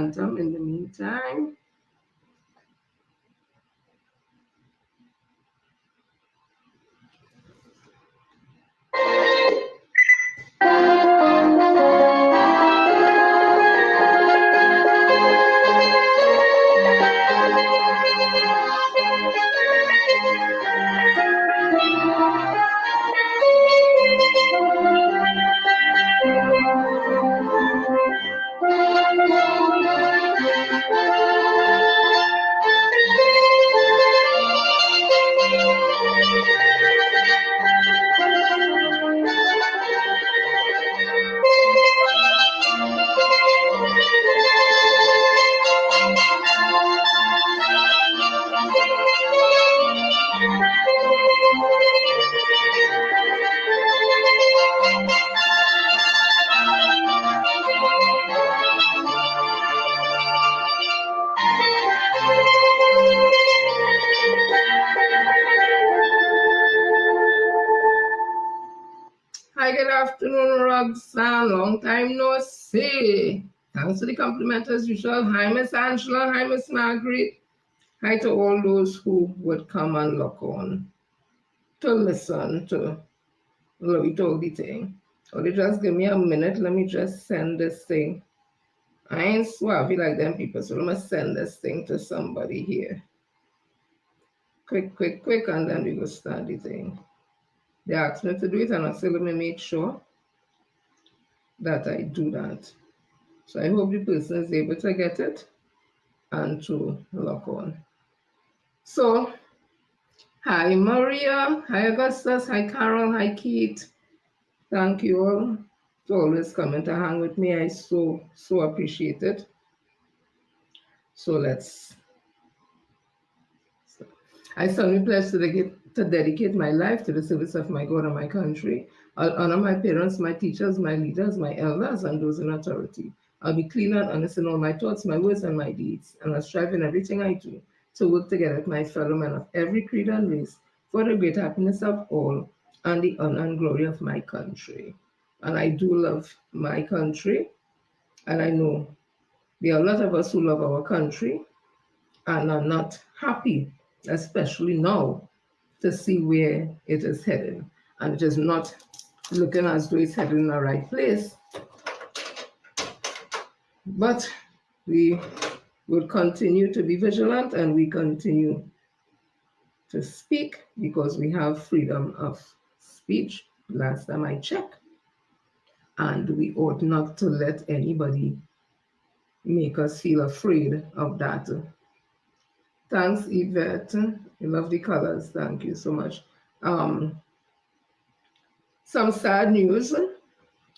Phantom in the meantime. Hi, good afternoon, Roxanne. Long time no see. Thanks for the compliment as usual. Hi, Miss Angela. Hi, Miss Margaret. Hi to all those who would come and look on to listen to Louis told the thing. Only just give me a minute. Let me just send this thing. I ain't suave like them people, so let me send this thing to somebody here. Quick, and then we go start the thing. They asked me to do it, and I said, let me make sure that I do that. So I hope the person is able to get it and to log on. So, hi Maria, hi Augustus, hi Carol, hi Keith. Thank you all for always coming to hang with me. I so appreciate it. So I solemnly pledge to dedicate my life to the service of my God and my country. I'll honor my parents, my teachers, my leaders, my elders, and those in authority. I'll be clean and honest in all my thoughts, my words, and my deeds, and I'll strive in everything I do to work together with my fellow men of every creed and race for the great happiness of all and the honor and glory of my country. And I do love my country, and I know there are a lot of us who love our country and are not happy, especially now, to see where it is heading. And it is not looking as though it's heading in the right place. But we will continue to be vigilant, and we continue to speak because we have freedom of speech, last time I checked. And we ought not to let anybody make us feel afraid of that. Thanks, Yvette. You love the colors. Thank you so much. Some sad news.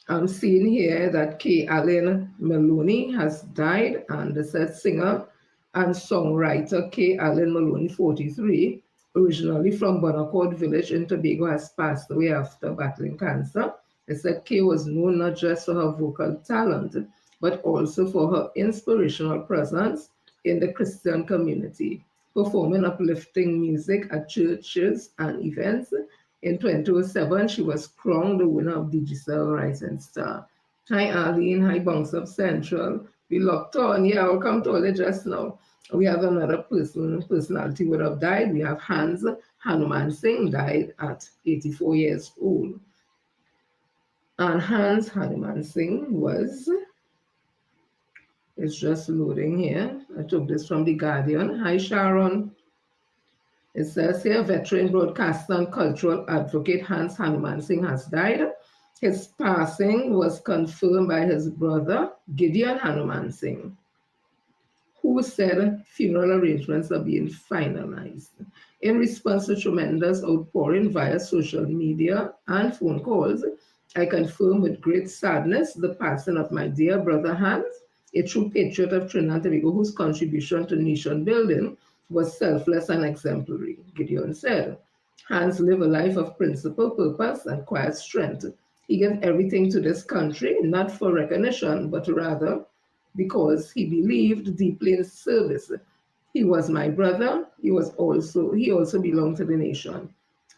I'm seeing here that K. Allen Maloney has died, and the said singer and songwriter K. Allen Maloney, 43, originally from Bonaccord Village in Tobago, has passed away after battling cancer. It said K was known not just for her vocal talent, but also for her inspirational presence in the Christian community, performing uplifting music at churches and events. In 2007, she was crowned the winner of the Giselle Rising Star. Hi, Arlene. Hi, Bounce Up Central. We locked on. Yeah, I'll come to it just now. We have another personality would have died. We have Hans Hanuman Singh, died at 84 years old. And Hans Hanuman Singh it's just loading here. I took this from The Guardian. Hi, Sharon. It says here, veteran broadcaster and cultural advocate Hans Hanuman Singh has died. His passing was confirmed by his brother, Gideon Hanuman Singh, who said funeral arrangements are being finalized. In response to tremendous outpouring via social media and phone calls, I confirm with great sadness the passing of my dear brother Hans, a true patriot of Trinidad and Tobago whose contribution to nation building was selfless and exemplary, Gideon said. Hans lived a life of principle, purpose, and quiet strength. He gave everything to this country, not for recognition, but rather because he believed deeply in service. He was my brother. He also belonged to the nation.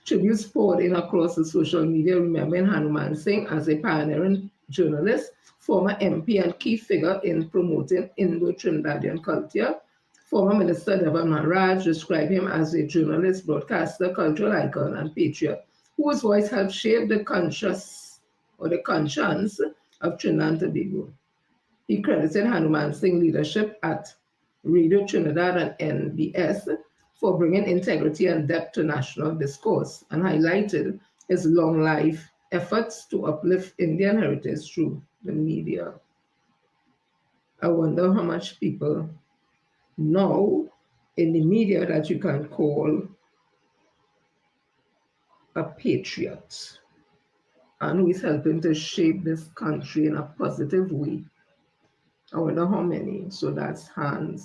Tributes poured in across the social media, remembering Hanuman Singh as a pioneering journalist, former MP and key figure in promoting Indo-Trinidadian culture. Former Minister Devan Maharaj described him as a journalist, broadcaster, cultural icon, and patriot, whose voice helped shape the conscience of Trinidad and Tobago. He credited Hanuman Singh's leadership at Radio Trinidad and NBS for bringing integrity and depth to national discourse and highlighted his long life efforts to uplift Indian heritage through the media. I wonder how much people know in the media that you can call a patriot and who is helping to shape this country in a positive way. I wonder how many. So that's Hanuman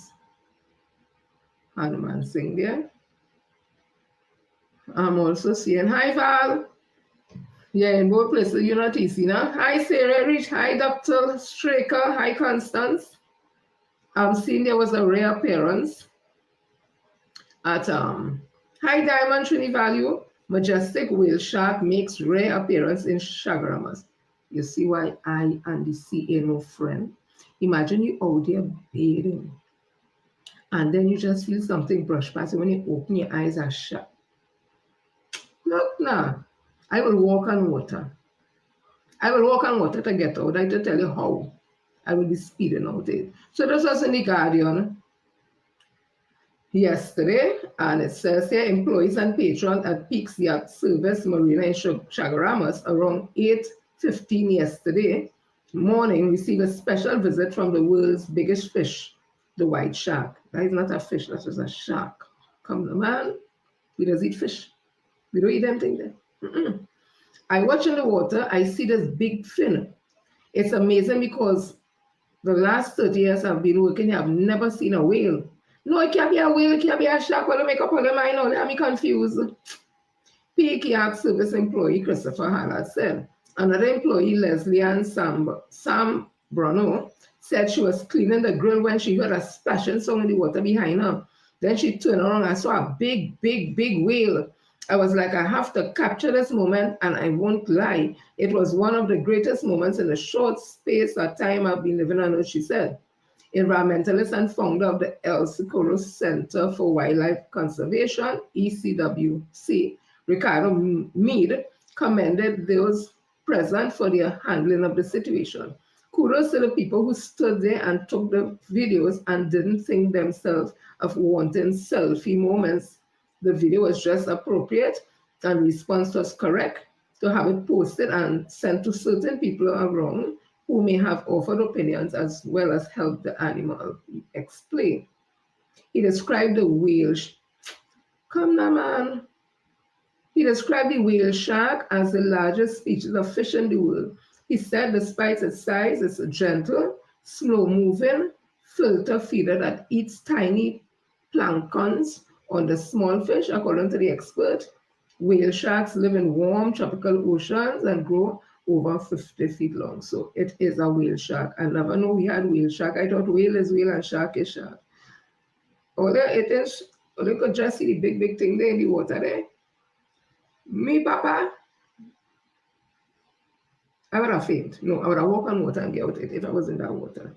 Singh there. I'm also seeing, hi Val. Yeah, in both places, you're not easy now. Hi Sarah Rich, hi Dr. Straker, hi Constance. I'm seeing there was a rare appearance at hi Diamond Trini Value. Majestic whale shark makes rare appearance in Shagaramas. You see why I and the sea ain't no friend. Imagine you out there bathing and then you just feel something brush past you. When you open your eyes are shut. Look now, I will walk on water. I will walk on water to get out. I just tell you how. I will be speeding out it. So this was in the Guardian yesterday, and it says here employees and patrons at Peaks Yacht Service Marina in Chagaramas around 8:15 yesterday morning received a special visit from the world's biggest fish, the white shark. That is not a fish, that is a shark. Come on, man. We just eat fish. We don't eat anything there. I watch in the water, I see this big fin. It's amazing because the last 30 years I've been working here, I've never seen a whale. No, it can't be a whale, it can't be a shark. Well, make up on the mind now, I'm confused. Peak Yacht Service employee Christopher Hallard said. Another employee, Leslie Ann Sam Bruno, said she was cleaning the grill when she heard a splashing sound in the water behind her. Then she turned around and saw a big whale. I was like, I have to capture this moment, and I won't lie. It was one of the greatest moments in the short space of time I've been living on Earth, she said. Environmentalist and founder of the El Socorro Center for Wildlife Conservation, ECWC, Ricardo Mead, commended those present for their handling of the situation. Kudos to the people who stood there and took the videos and didn't think themselves of wanting selfie moments. The video was just appropriate and response was correct to have it posted and sent to certain people around who may have offered opinions as well as help the animal explain. He described the whale. Come now, man. He described the whale shark as the largest species of fish in the world. He said despite its size, it's a gentle, slow-moving filter feeder that eats tiny planktons on the small fish, according to the expert. Whale sharks live in warm tropical oceans and grow over 50 feet long. So it is a whale shark. I never knew we had whale shark. I thought whale is whale and shark is shark. Although it is, you could just see the big thing there in the water there. Me, Papa, I would have fainted. No, I would have walked on water and get out it if I was in that water.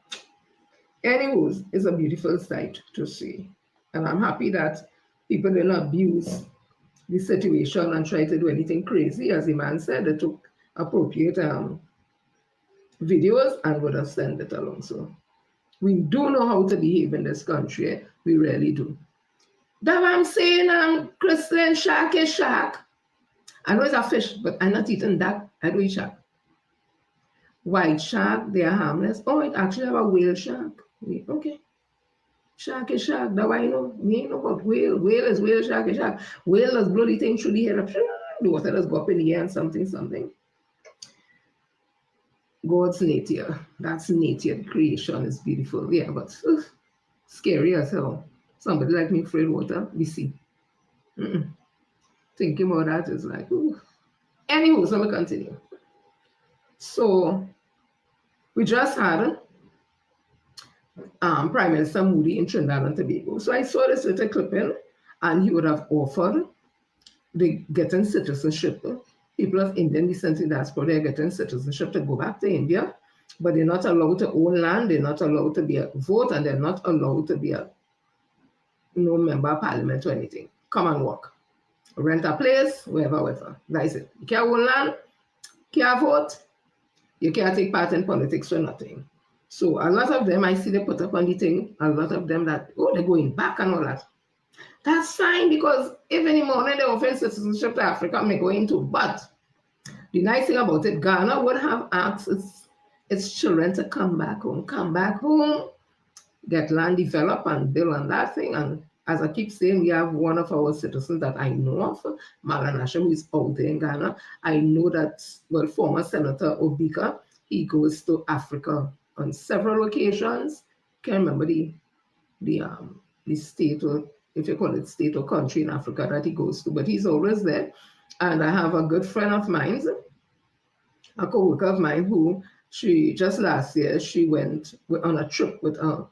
Anyways, it's a beautiful sight to see. And I'm happy that people didn't abuse the situation and try to do anything crazy. As the man said, they took appropriate videos and would have sent it along. So we do know how to behave in this country. We really do. That I'm saying, Christian, shark is shark. I know it's a fish, but I'm not eating that. I do eat shark. White shark, they are harmless. Oh, it actually have a whale shark. Okay. Shark is shark. That I know. Me know about whale. Whale is whale, shark is shark. Whale does bloody thing through the air. The water does go up in the air and something. God's nature. That's nature. Creation is beautiful. Yeah, but scary as hell. Somebody like me afraid water. We see. Thinking about that is like, ooh. Anywho, so I'm going to continue. So we just had Prime Minister Moody in Trinidad and Tobago. So I saw this little clipping, and he would have offered the getting citizenship people of Indian descent in diaspora, they're getting citizenship to go back to India, but they're not allowed to own land, they're not allowed to be a vote, and they're not allowed to be a no member of parliament or anything. Come and work. Rent a place, wherever. That's it. You can't own land, can't vote, you can't take part in politics or nothing. So a lot of them, I see they put up on the thing, a lot of them that, they're going back and all that. That's fine, because if any morning they offer citizenship to Africa, may go into. But the nice thing about it, Ghana would have asked its children to come back home, get land developed and build on that thing. And as I keep saying, we have one of our citizens that I know of, Malanasha, who is out there in Ghana. I know that, former Senator Obika, he goes to Africa on several occasions. Can't remember the state, or if you call it state or country in Africa that he goes to, but he's always there. And I have a good friend of mine, a co-worker of mine, who she just last year, she went on a trip with a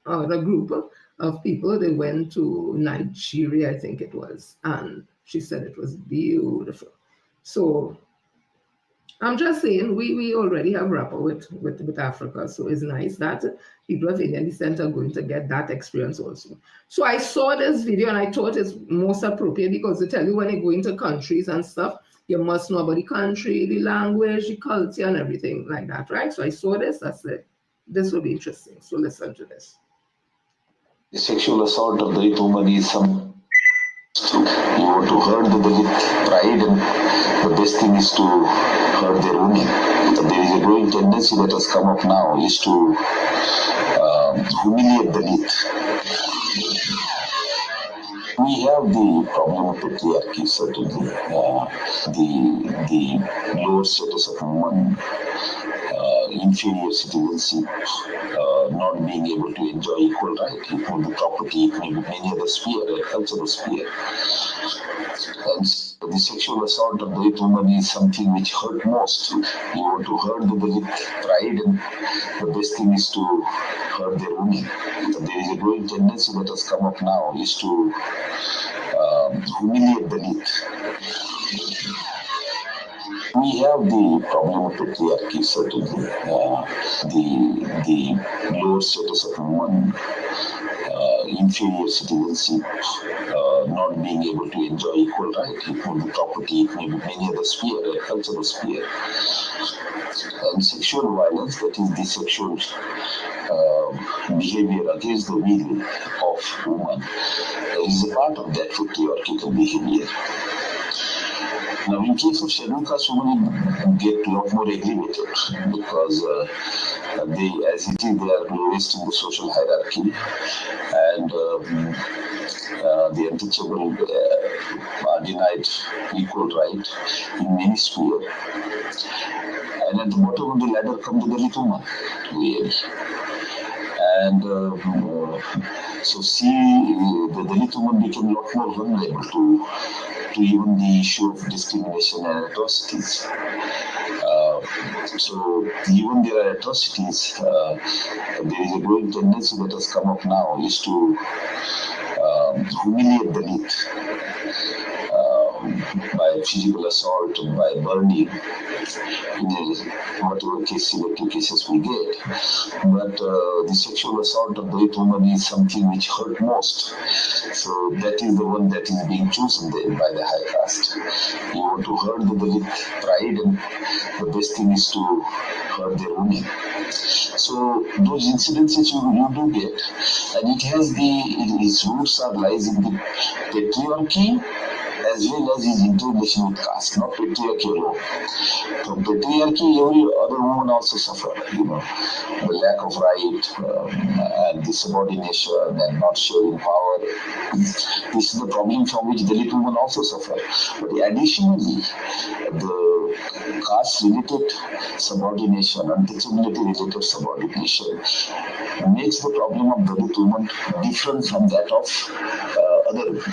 group of people. They went to Nigeria, I think it was, and she said it was beautiful. So I'm just saying, we already have rapport with Africa, so it's nice that people of Indian descent are going to get that experience also. So I saw this video and I thought it's most appropriate, because they tell you when you go into countries and stuff, you must know about the country, the language, the culture, and everything like that, right? So I saw this, I said, this will be interesting. So listen to this. The sexual assault of the woman is some. You want to hurt the Dalit pride, and the best thing is to hurt their women. There is a growing tendency that has come up now is to humiliate Dalit. We have the problem of patriarchy, certainly. The lower status of women, inferior citizenship, not being able to enjoy equal right, equal property, maybe many other sphere, cultural sphere. And the sexual assault of the woman is something which hurt most. You want to hurt the Dalit pride, and the best thing is to hurt their women. There is a growing tendency that has come up now is to humiliate Dalit. We have the problem of patriarchy, certainly. The lower status of women, inferior citizenship, not being able to enjoy equal right, equal property, maybe many other sphere, cultural sphere. And sexual violence, that is the sexual behavior against the will of woman, is a part of that patriarchal behavior. Now, in case of scheduled caste women, get a lot more aggravated because they, as it is, they are lowest in the social hierarchy, and the untouchable are denied equal right in many spheres. And at the bottom of the ladder come the Dalit woman, really. And so the Dalit woman became a lot more vulnerable to even the issue of discrimination and atrocities. So even there are atrocities, there is a growing tendency that has come up now is to humiliate Dalit by physical assault, by burning, in whatever case, selective cases we get. But the sexual assault of the woman is something which hurt most. So that is the one that is being chosen then by the high caste. You want to hurt the Dalit pride, and the best thing is to hurt their women. So those incidences you do get, and its roots lies in the patriarchy as well as his integration with caste, not patriarchy alone. From patriarchy, every other woman also suffered, the lack of right and the subordination and not sharing power. This is the problem from which Dalit women also suffer. But additionally, the caste-related subordination, untouchability-related subordination makes the problem of Dalit women different from that of other women.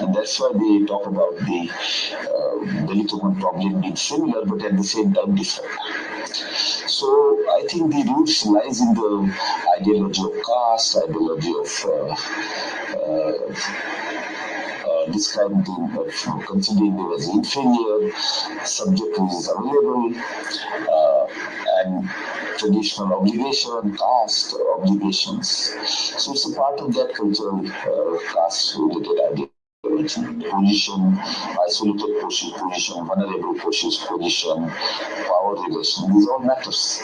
And that's why they talk about the Dalit women problem being similar, but at the same time different. So I think the roots lies in the ideology of caste, ideology of describing them, considering them as inferior, subject is available, and traditional obligation, caste obligations. So it's a part of that cultural caste-related ideology. Position, isolated position, vulnerable position, power relation, these all matters.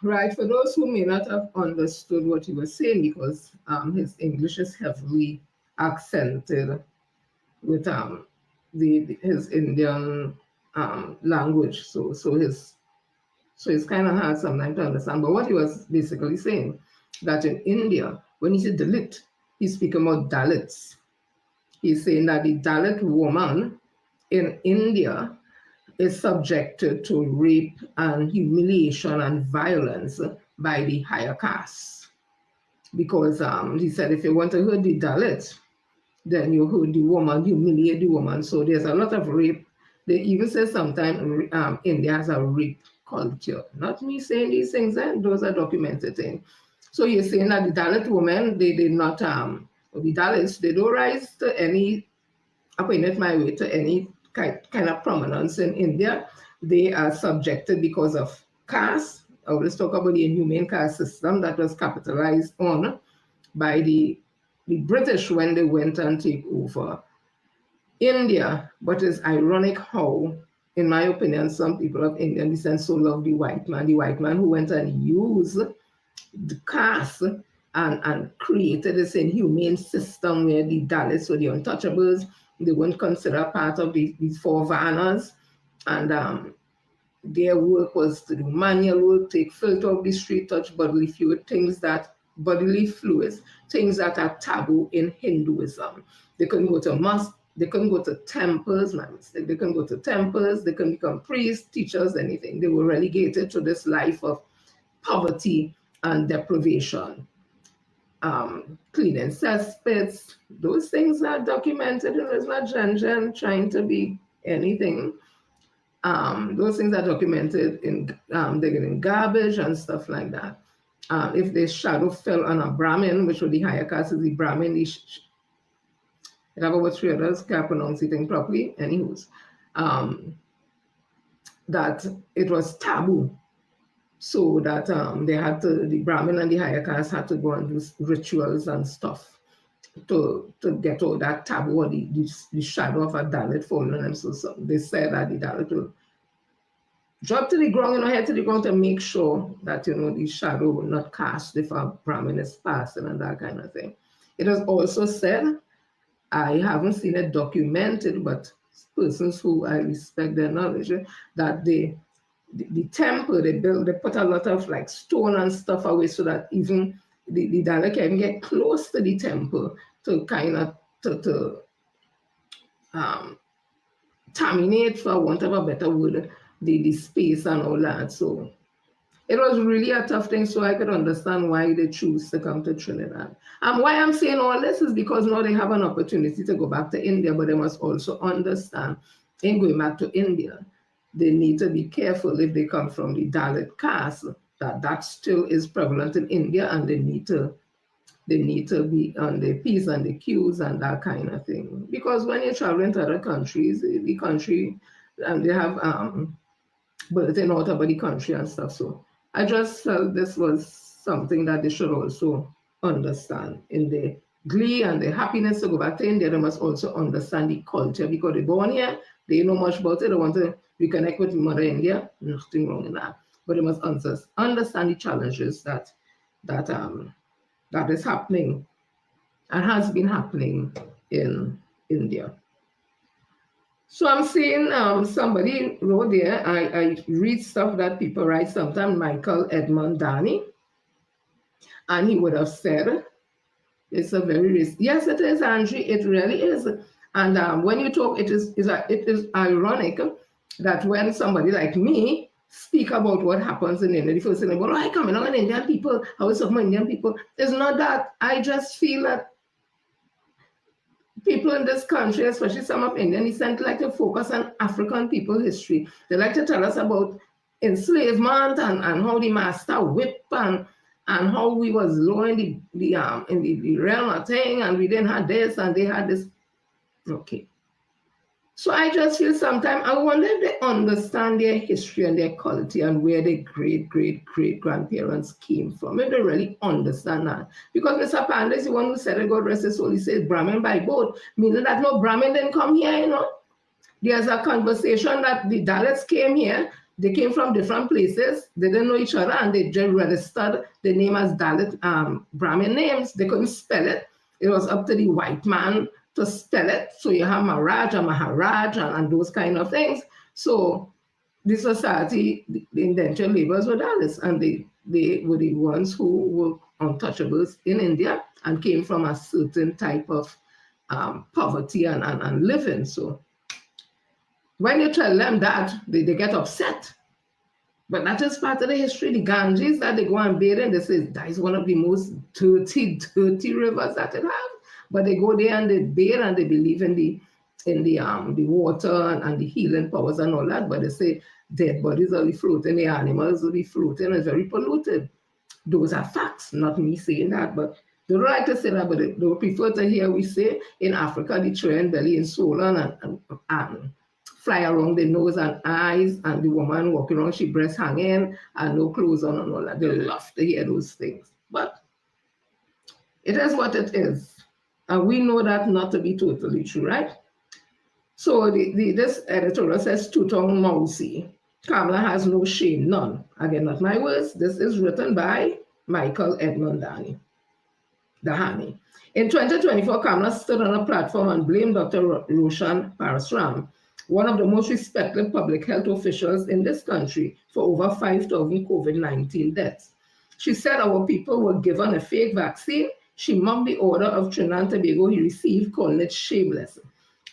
Right, for those who may not have understood what he was saying, because his English is heavily accented with his Indian language, so it's kind of hard sometimes to understand. But what he was basically saying, that in India, when he said Dalit, he's speaking about Dalits. He's saying that the Dalit woman in India is subjected to rape and humiliation and violence by the higher caste. Because he said if you want to hurt the Dalit, then you hurt the woman, humiliate the woman. So there's a lot of rape. They even say sometimes India has a rape culture. Not me saying these things, and those are documented things. So you're saying that the Dalit women, they did not, the Dalits, they don't rise to any, appointed my way to any kind of prominence in India. They are subjected because of caste. I always talk about the inhumane caste system that was capitalized on by the British when they went and take over India. But it's ironic how, in my opinion, some people of Indian descent so love the white man who went and used the caste and created this inhumane system where the Dalits were the untouchables. They weren't considered part of these four Varnas, and their work was to do manual work, take filter of the street, touch bodily fluid, bodily fluids, things that are taboo in Hinduism. They couldn't go to mosque, they couldn't go to temples, my mistake. They couldn't go to temples, they couldn't become priests, teachers, anything. They were relegated to this life of poverty and deprivation. Cleaning cesspits, those things are documented, and it's not Jen trying to be anything. Those things are documented in digging in garbage and stuff like that. If the shadow fell on a Brahmin, which was the higher caste is the Brahmin, it have about 3 others, can't pronounce it properly, anyways, that it was taboo. So that they had to, the Brahmin and the higher caste had to go and do rituals and stuff to get all that taboo or the shadow of a Dalit falling on them. So they said that the Dalit will drop to the ground, head to the ground to make sure that, the shadow will not cast if a Brahmin is passing and that kind of thing. It was also said, I haven't seen it documented, but persons who I respect their knowledge, that the temple they built, they put a lot of like stone and stuff away so that even the Dalit can get close to the temple to kind of terminate, for want of a better word, the space and all that. So it was really a tough thing, so I could understand why they choose to come to Trinidad. And why I'm saying all this is because now they have an opportunity to go back to India, but they must also understand in going back to India, they need to be careful if they come from the Dalit caste, that still is prevalent in India, and they need to be on the P's and the Q's and that kind of thing. Because when you're traveling to other countries, the country, and they have bulletin out about the country and stuff. So I just felt this was something that they should also understand. In the glee and the happiness to go back to India, they must also understand the culture, because they're born here, they know much about it, they want to reconnect with Mother India, nothing wrong in that. But they must understand the challenges that is happening and has been happening in India. So I'm seeing somebody wrote there, I read stuff that people write sometimes, Michael Edmund Danny, and he would have said, it's a very risky. Yes, it is, Angie, it really is. And when you talk, it is ironic that when somebody like me speak about what happens in India, the first thing, well, I come in on Indian people, how is some Indian people? It's not that. I just feel that people in this country, especially some of Indian descent, like to focus on African people history. They like to tell us about enslavement and how the master whip and and how we was low in the realm of thing, and we didn't have this, and they had this. Okay. So I just feel sometimes I wonder if they understand their history and their culture and where their great grandparents came from. If they really understand that. Because Mr. Panda is the one who said it, God rest his soul, he said Brahmin by boat, meaning that no Brahmin didn't come here, you know. There's a conversation that the Dalits came here, they came from different places, they didn't know each other, and they just registered the name as Dalit Brahmin names. They couldn't spell it. It was up to the white man to spell it. So you have Maharaj and Maharaj and those kind of things. So the society, the indentured laborers were Dalits, and they were the ones who were untouchables in India and came from a certain type of poverty and living. So when you tell them that, they get upset. But that is part of the history. The Ganges that they go and bathe in, they say that is one of the most dirty rivers that it has. But they go there and they bathe and they believe in the water and the healing powers and all that. But they say dead bodies will be floating, the animals will be floating, it's very polluted. Those are facts, not me saying that, but they don't like to say that, but they prefer to hear we say in Africa, the train belly and swollen and fly around the nose and eyes, and the woman walking around, she breast hanging and no clothes on and all that. They love to hear those things. But it is what it is. And we know that not to be totally true, right? So this editorial says, Tutong Mausi, Kamala has no shame, none. Again, not my words. This is written by Michael Edmund Dahani. In 2024, Kamala stood on a platform and blamed Dr. Roshan Parasram, one of the most respected public health officials in this country, for over 5,000 COVID-19 deaths. She said our people were given a fake vaccine. She mocked the order of Trinidad and Tobago he received, calling it shameless.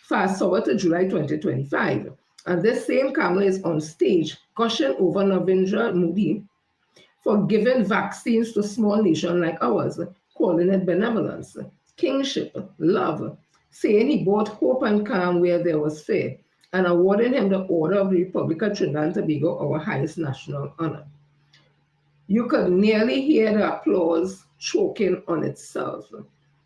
Fast forward to July 2025, and this same Kamala is on stage gushing over Narendra Modi for giving vaccines to small nations like ours, calling it benevolence, kingship, love, saying he brought hope and calm where there was fear, and awarding him the Order of the Republic of Trinidad and Tobago, our highest national honor. You could nearly hear the applause choking on itself.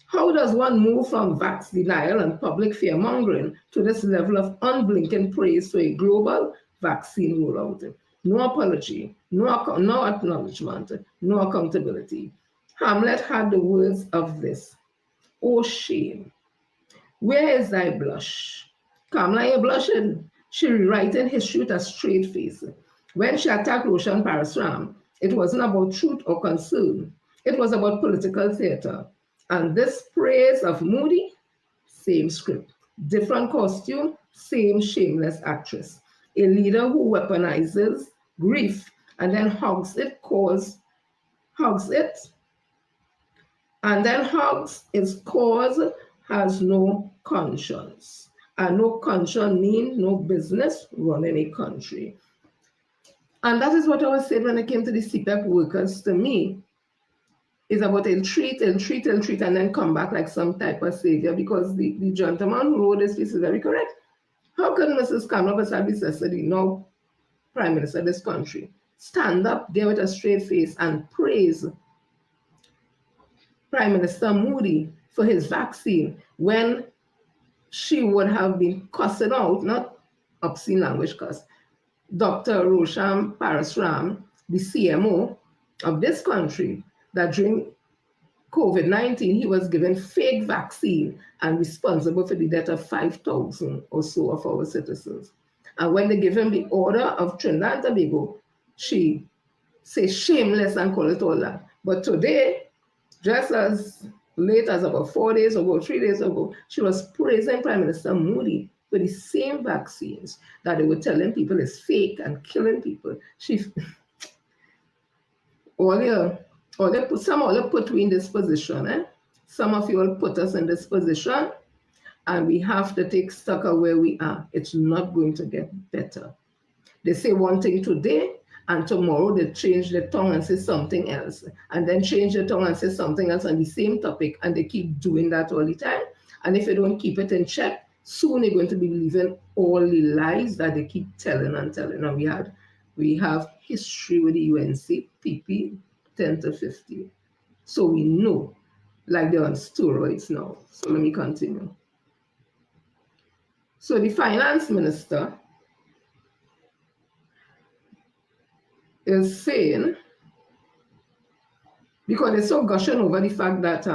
How does one move from vax denial and public fear-mongering to this level of unblinking praise to a global vaccine rollout? No apology, no acknowledgement, no accountability. Hamlet had the words of this: "Oh shame, where is thy blush?" Kamala, you're blushing. She rewriting history with a straight face. When she attacked Roshan Parasram, it wasn't about truth or concern. It was about political theater. And this praise of Moody, same script. Different costume, same shameless actress. A leader who weaponizes grief and then hugs it, and then hugs its cause, has no conscience. And no conscience means no business running a country. And that is what I was saying when it came to the CPAP workers. To me, is about they'll treat, and then come back like some type of savior, because the gentleman who wrote this piece is very correct. How can Mrs. Kamala Basabi, now Prime Minister of this country, stand up there with a straight face and praise Prime Minister Modi for his vaccine when she would have been cussing out, not obscene language cuss, Dr. Roshan Parasram, the CMO of this country, that during COVID-19, he was given fake vaccine and responsible for the death of 5,000 or so of our citizens. And when they give him the order of Trinidad and Tobago, she says shameless and call it all that. But today, just as late as about 4 days ago, 3 days ago, she was praising Prime Minister Modi for the same vaccines that they were telling people is fake and killing people. Some of you put me in this position. Some of you all put us in this position, and we have to take stock of where we are. It's not going to get better. They say one thing today, and tomorrow they change their tongue and say something else, and then change their tongue and say something else on the same topic, and they keep doing that all the time. And if you don't keep it in check, soon you're going to be believing all the lies that they keep telling and telling. And we have history with the UNC, PP, 10 to 50. So we know, like they're on steroids now. So let me continue. So the finance minister is saying, because they're so gushing over the fact that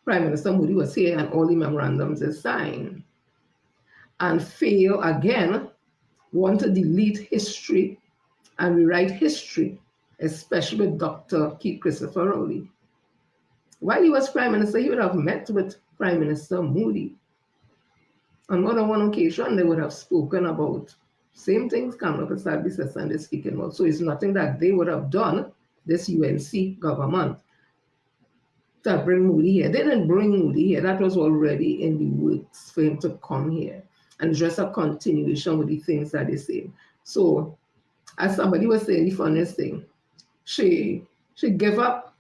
Prime Minister Modi was here and all the memorandums are signed, and fail again, want to delete history and rewrite history, especially with Dr. Keith Christopher Rowley. While he was Prime Minister, he would have met with Prime Minister Modi. On more than one occasion, they would have spoken about same things coming up as and they're speaking about. So it's nothing that they would have done, this UNC government, to bring Modi here. They didn't bring Modi here. That was already in the works for him to come here. And it's just a continuation with the things that they say. So, as somebody was saying, the funniest thing, she gave up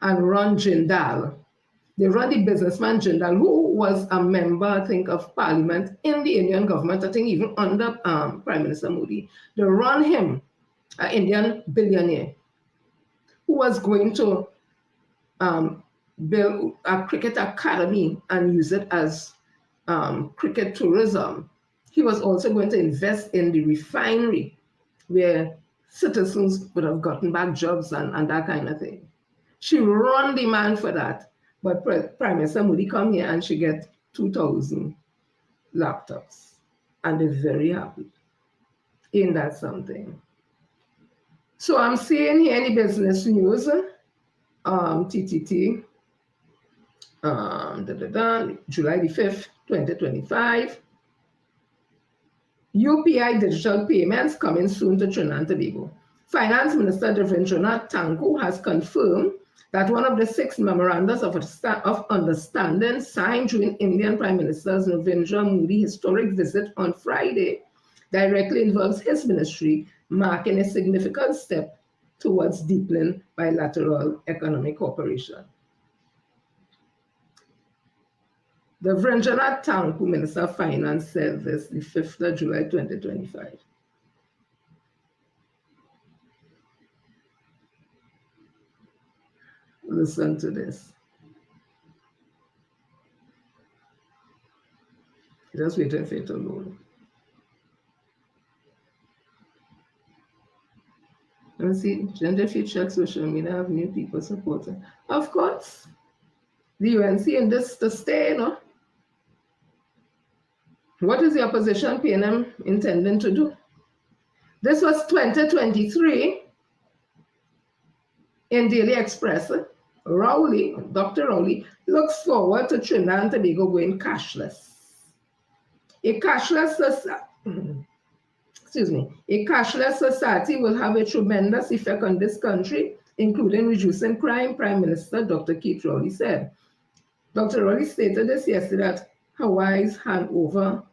and run Jindal. They run the businessman Jindal, who was a member, I think, of parliament in the Indian government, I think even under Prime Minister Modi. They run him, an Indian billionaire, who was going to build a cricket academy and use it as cricket tourism. He was also going to invest in the refinery where citizens would have gotten back jobs and that kind of thing. She run the man for that. But Prime Minister Modi come here and she get 2,000 laptops. And they're very happy. Ain't that something? So I'm seeing here in the business news, TTT, July the 5th, 2025. UPI digital payments coming soon to Trinidad and Tobago. Finance Minister Devendranath Thakur has confirmed that one of the 6 memorandums of understanding signed during Indian Prime Minister Narendra Modi's historic visit on Friday directly involves his ministry, marking a significant step towards deepening bilateral economic cooperation. Devendranath Thakur, Minister of Finance, said this the 5th of July 2025. Listen to this. Just waiting for it to load. And see, gender if you check social media, have new people supporting. Of course, the UNC in this to stay, you know. What is the opposition PNM intending to do? This was 2023 in Daily Express. Rowley, Dr. Rowley, looks forward to Trinidad and Tobago going cashless. A cashless society will have a tremendous effect on this country, including reducing crime, Prime Minister Dr. Keith Rowley said. Dr. Rowley stated this yesterday at Hawaii's handover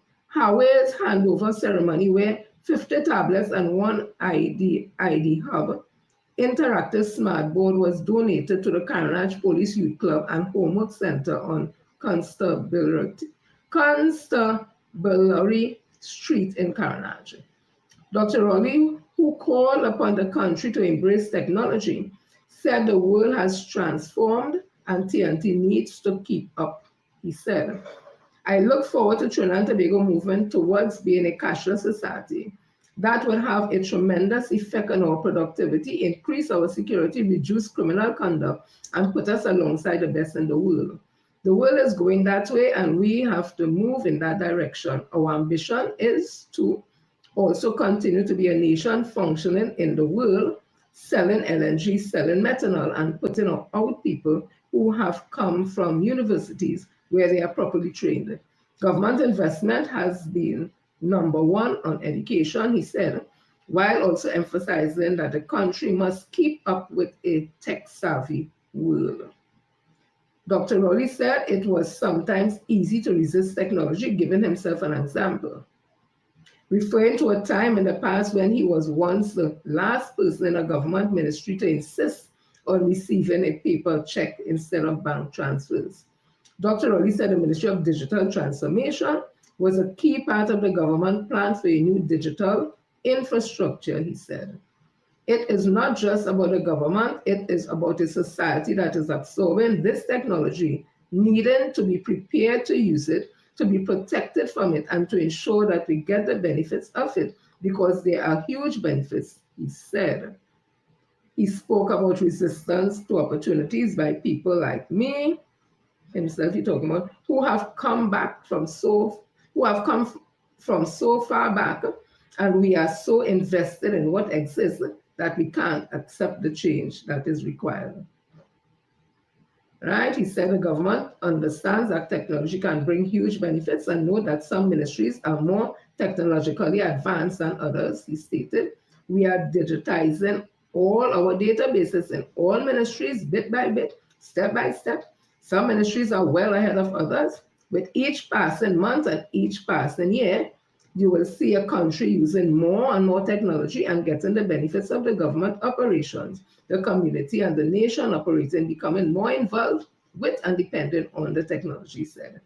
ceremony, where 50 tablets and 1 ID hub interactive smart board was donated to the Carnage Police Youth Club and Homework Center on Constabulary Street in Carnage. Dr. Rowley, who called upon the country to embrace technology, said the world has transformed and TNT needs to keep up. He said, I look forward to Trinidad and Tobago movement towards being a cashless society. That will have a tremendous effect on our productivity, increase our security, reduce criminal conduct, and put us alongside the best in the world. The world is going that way, and we have to move in that direction. Our ambition is to also continue to be a nation functioning in the world, selling LNG, selling methanol, and putting out people who have come from universities where they are properly trained. Government investment has been number 1 on education, he said, while also emphasizing that the country must keep up with a tech-savvy world. Dr. Rowley said it was sometimes easy to resist technology, giving himself an example, referring to a time in the past when he was once the last person in a government ministry to insist on receiving a paper check instead of bank transfers. Dr. Rowley said the Ministry of Digital Transformation was a key part of the government plan for a new digital infrastructure, he said. It is not just about the government, it is about a society that is absorbing this technology, needing to be prepared to use it, to be protected from it, and to ensure that we get the benefits of it, because there are huge benefits, he said. He spoke about resistance to opportunities by people like me, himself, he talking about, who have come from so far back, and we are so invested in what exists that we can't accept the change that is required. Right? He said the government understands that technology can bring huge benefits and know that some ministries are more technologically advanced than others. He stated, we are digitizing all our databases in all ministries bit by bit, step by step. Some ministries are well ahead of others. With each passing month and each passing year, you will see a country using more and more technology and getting the benefits of the government operations, the community and the nation operating, becoming more involved with and dependent on the technology, said.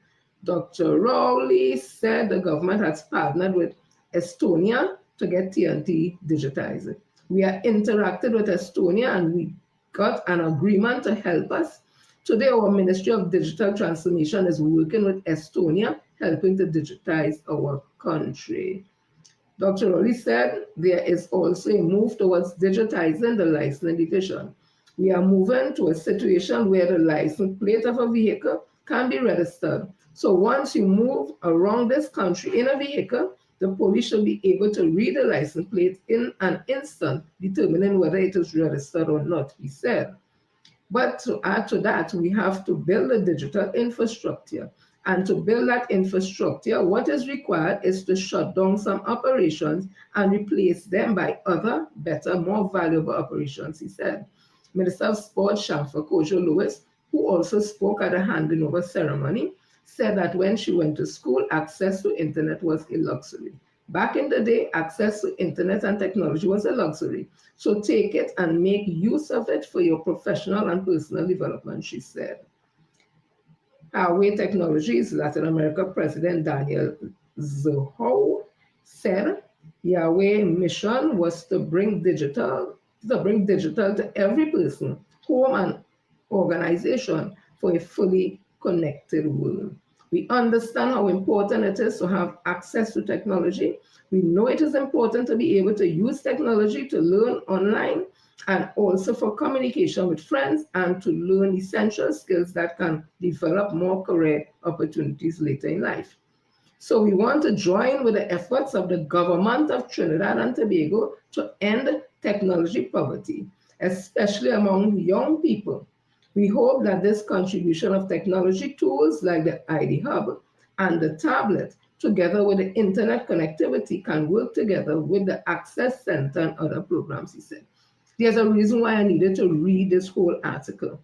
Dr. Rowley said the government has partnered with Estonia to get TNT digitized. We are interacted with Estonia and we got an agreement to help us. Today, our Ministry of Digital Transformation is working with Estonia, helping to digitize our country. Dr. Rowley said there is also a move towards digitizing the licensing division. We are moving to a situation where the license plate of a vehicle can be registered. So once you move around this country in a vehicle, the police should be able to read the license plate in an instant, determining whether it is registered or not, he said. But to add to that, we have to build a digital infrastructure. And to build that infrastructure, what is required is to shut down some operations and replace them by other, better, more valuable operations, he said. Minister of Sport Shamfa Kojo Lewis, who also spoke at the handing over ceremony, said that when she went to school, access to internet was a luxury. Back in the day, access to internet and technology was a luxury. So take it and make use of it for your professional and personal development, she said. Huawei Technologies Latin America President Daniel Zoho said Huawei mission was to bring digital to every person, home and organization for a fully connected world. We understand how important it is to have access to technology. We know it is important to be able to use technology to learn online and also for communication with friends and to learn essential skills that can develop more career opportunities later in life. So we want to join with the efforts of the government of Trinidad and Tobago to end technology poverty, especially among young people. We hope that this contribution of technology tools like the ID Hub and the tablet, together with the internet connectivity, can work together with the Access Center and other programs, he said. There's a reason why I needed to read this whole article,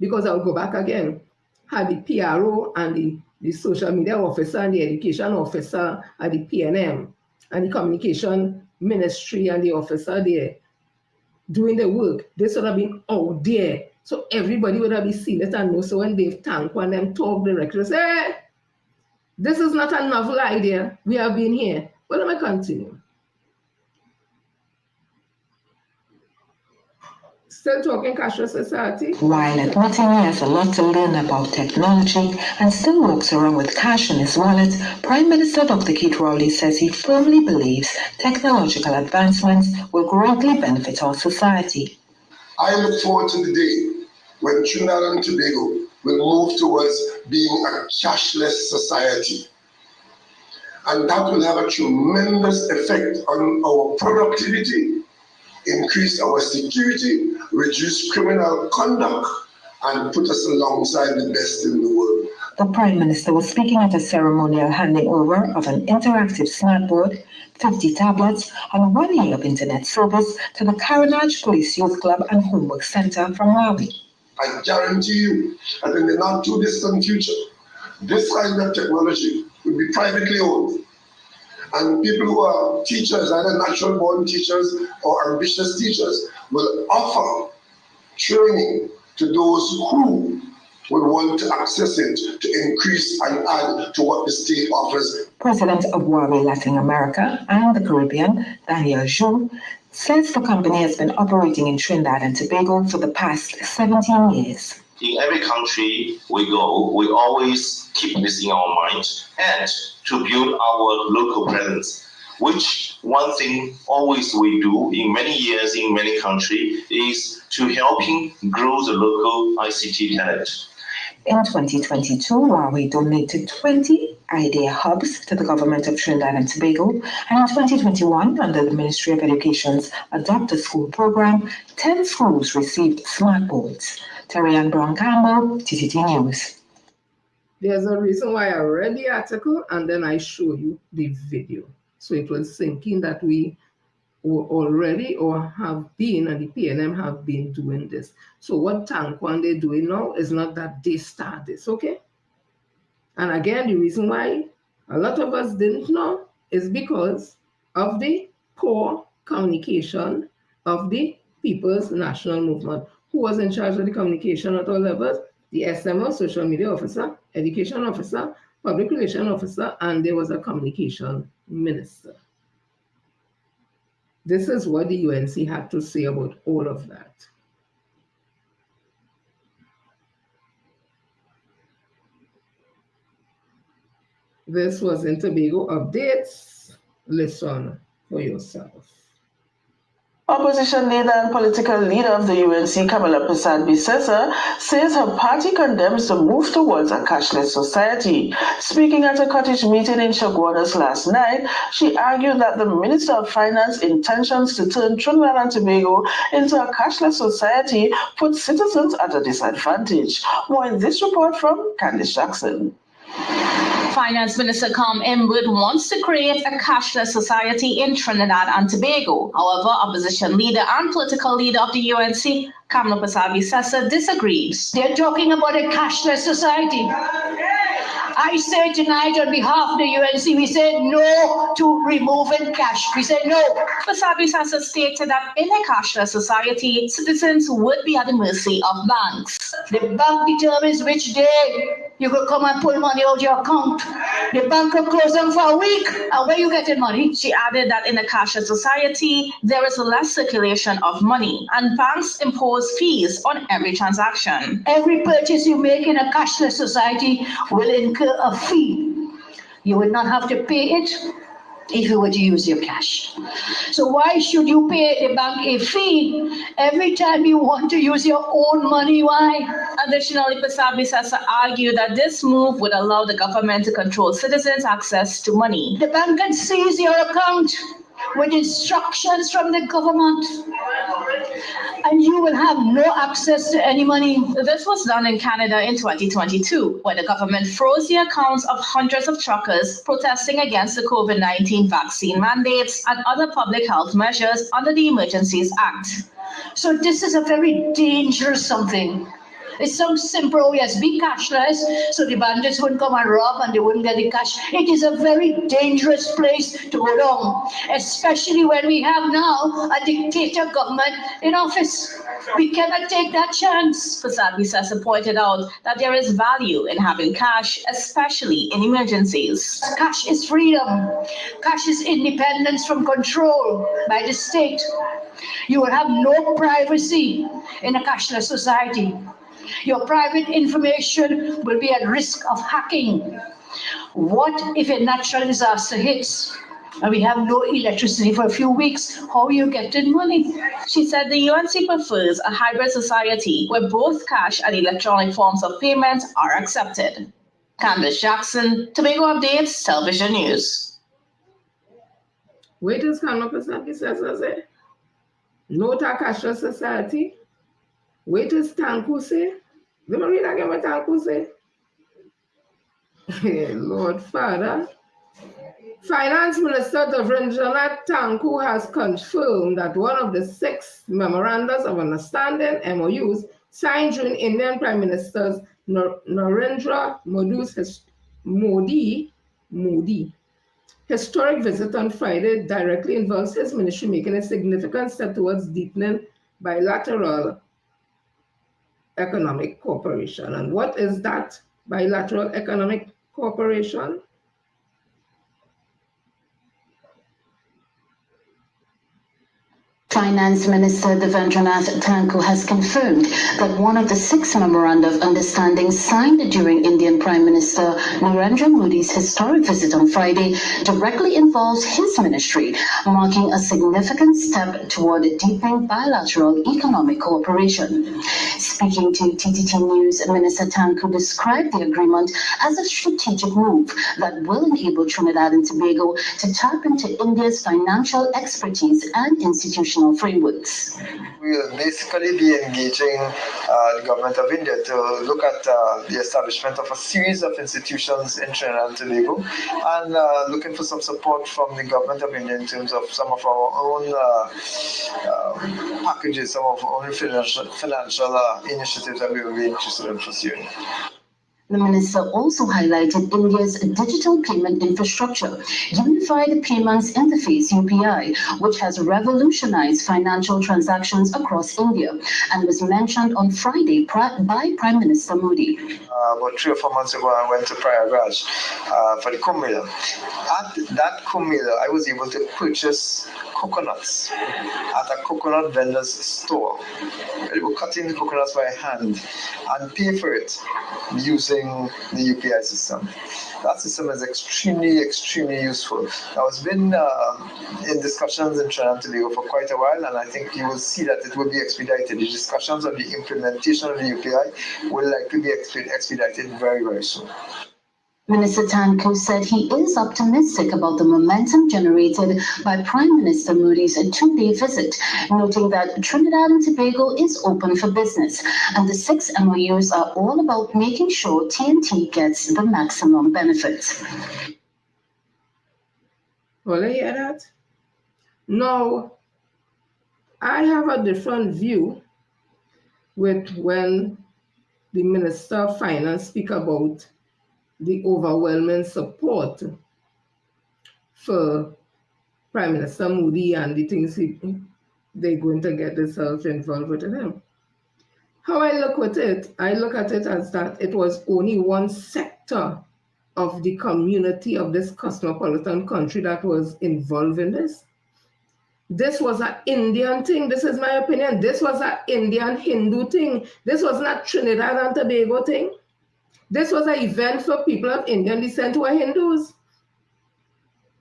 because I'll go back again. Had the PRO and the social media officer and the education officer at the PNM and the communication ministry and the officer there doing the work, this would have been out there. So everybody would have seen it and know. So when Dave Tank and them talk directly, say, hey, this is not a novel idea. We have been here. But let me continue. Still talking cashless society. While admitting he has a lot to learn about technology and still walks around with cash in his wallet, Prime Minister Dr. Keith Rowley says he firmly believes technological advancements will greatly benefit our society. I look forward to the day when Trinidad and Tobago will move towards being a cashless society. And that will have a tremendous effect on our productivity, increase our security, reduce criminal conduct, and put us alongside the best in the world. The Prime Minister was speaking at a ceremonial handing over of an interactive smartboard, 50 tablets, and 1 year of internet service to the Carenage Police Youth Club and Homework Center from Huawei. I guarantee you that in the not too distant future, this kind of technology will be privately owned. And people who are teachers, either natural born teachers or ambitious teachers, will offer training to those who will want to access it to increase and add to what the state offers. President of Huawei Latin America and the Caribbean, Daniel Zhu, says the company has been operating in Trinidad and Tobago for the past 17 years. In every country we go, we always keep this in our mind and to build our local presence, which one thing always we do in many years in many countries is to helping grow the local ICT talent. In 2022, Huawei donated 20 idea hubs to the government of Trinidad and Tobago, and in 2021, under the Ministry of Education's Adopt a School program, 10 schools received smart boards. Terry Ann Brown Campbell, TTT News. There's a reason why I read the article and then I show you the video. So it will sink in that we already or have been, and the PNM have been doing this. So what Tanquan they doing now is not that they start this, okay? And again, the reason why a lot of us didn't know is because of the poor communication of the People's National Movement. Who was in charge of the communication at all levels? The SMO, Social Media Officer, Education Officer, Public Relations Officer, and there was a Communication Minister. This is what the UNC had to say about all of that. This was in Tobago Updates. Listen for yourself. Opposition leader and political leader of the UNC, Kamala Persad-Bissessar, says her party condemns the move towards a cashless society. Speaking at a cottage meeting in Chaguanas last night, she argued that the Minister of Finance intentions to turn Trinidad and Tobago into a cashless society put citizens at a disadvantage. More in this report from Candice Jackson. Finance Minister Kam Imwood wants to create a cashless society in Trinidad and Tobago. However, opposition leader and political leader of the UNC, Kamala Persad-Bissessar, disagrees. They're talking about a cashless society. I say tonight on behalf of the UNC, we say no to removing cash. We say no. Persad-Bissessar stated that in a cashless society, citizens would be at the mercy of banks. The bank determines which day you could come and pull money out your account. The bank could close them for a week. And where you getting money? She added that in a cashless society, there is less circulation of money, and banks impose fees on every transaction. Every purchase you make in a cashless society will incur a fee. You would not have to pay it if you were to use your cash. So why should you pay the bank a fee every time you want to use your own money? Why? Additionally, Persad-Bissessar argued that this move would allow the government to control citizens' access to money. The bank can seize your account with instructions from the government, and you will have no access to any money. This was done in Canada in 2022, where the government froze the accounts of hundreds of truckers protesting against the COVID-19 vaccine mandates and other public health measures under the Emergencies Act. So this is a very dangerous something. It sounds simple, oh yes, be cashless, so the bandits wouldn't come and rob and they wouldn't get the cash. It is a very dangerous place to go down, especially when we have now a dictator government in office. We cannot take that chance. Persad-Bissessar pointed out that there is value in having cash, especially in emergencies. Cash is freedom. Cash is independence from control by the state. You will have no privacy in a cashless society. Your private information will be at risk of hacking. What if a natural disaster hits and we have no electricity for a few weeks? How are you getting money? She said the UNC prefers a hybrid society where both cash and electronic forms of payment are accepted. Candice Jackson, Tobago Updates, Television News. Wait is Kamala Persad-Bissessar say? No to a cashless society? Wait is Tanku say? Let me read again what Tanku say. Lord Father. Finance Minister Devendra Tanku has confirmed that one of the 6 memorandums of understanding MOUs signed during Indian Prime Minister Narendra Modi historic visit on Friday directly involves his ministry making a significant step towards deepening bilateral economic cooperation. And what is that bilateral economic cooperation? Finance Minister Devendranath Thakur has confirmed that one of the 6 memoranda of understanding signed during Indian Prime Minister Narendra Modi's historic visit on Friday directly involves his ministry, marking a significant step toward deepening bilateral economic cooperation. Speaking to TTT News, Minister Thakur described the agreement as a strategic move that will enable Trinidad and Tobago to tap into India's financial expertise and institutional frameworks. We'll basically be engaging the government of India to look at the establishment of a series of institutions in Trinidad and Tobago, and looking for some support from the government of India in terms of some of our own packages, some of our own financial initiatives that we will be interested in pursuing. The minister also highlighted India's digital payment infrastructure, Unified Payments Interface (UPI), which has revolutionized financial transactions across India and was mentioned on Friday by Prime Minister Modi. About 3 or 4 months ago, I went to Prayagraj for the Kumbh Mela. At that Kumbh Mela, I was able to purchase coconuts at a coconut vendor's store. They were cutting the coconuts by hand and pay for it using the UPI system. That system is extremely, extremely useful. Now, it's been in discussions in Trinidad and Tobago for quite a while, and I think you will see that it will be expedited. The discussions on the implementation of the UPI will likely be expedited very, very soon. Minister Thakur said he is optimistic about the momentum generated by Prime Minister Modi's 2-day visit, noting that Trinidad and Tobago is open for business, and the 6 MOUs are all about making sure TNT gets the maximum benefits. Well, I hear that. Now, I have a different view with when the Minister of Finance speak about the overwhelming support for Prime Minister Modi and the things they're going to get themselves involved with him. How I look at it as that it was only one sector of the community of this cosmopolitan country that was involved in this. This was an Indian thing. This is my opinion. This was an Indian Hindu thing. This was not Trinidad and Tobago thing. This was an event for people of Indian descent who are Hindus.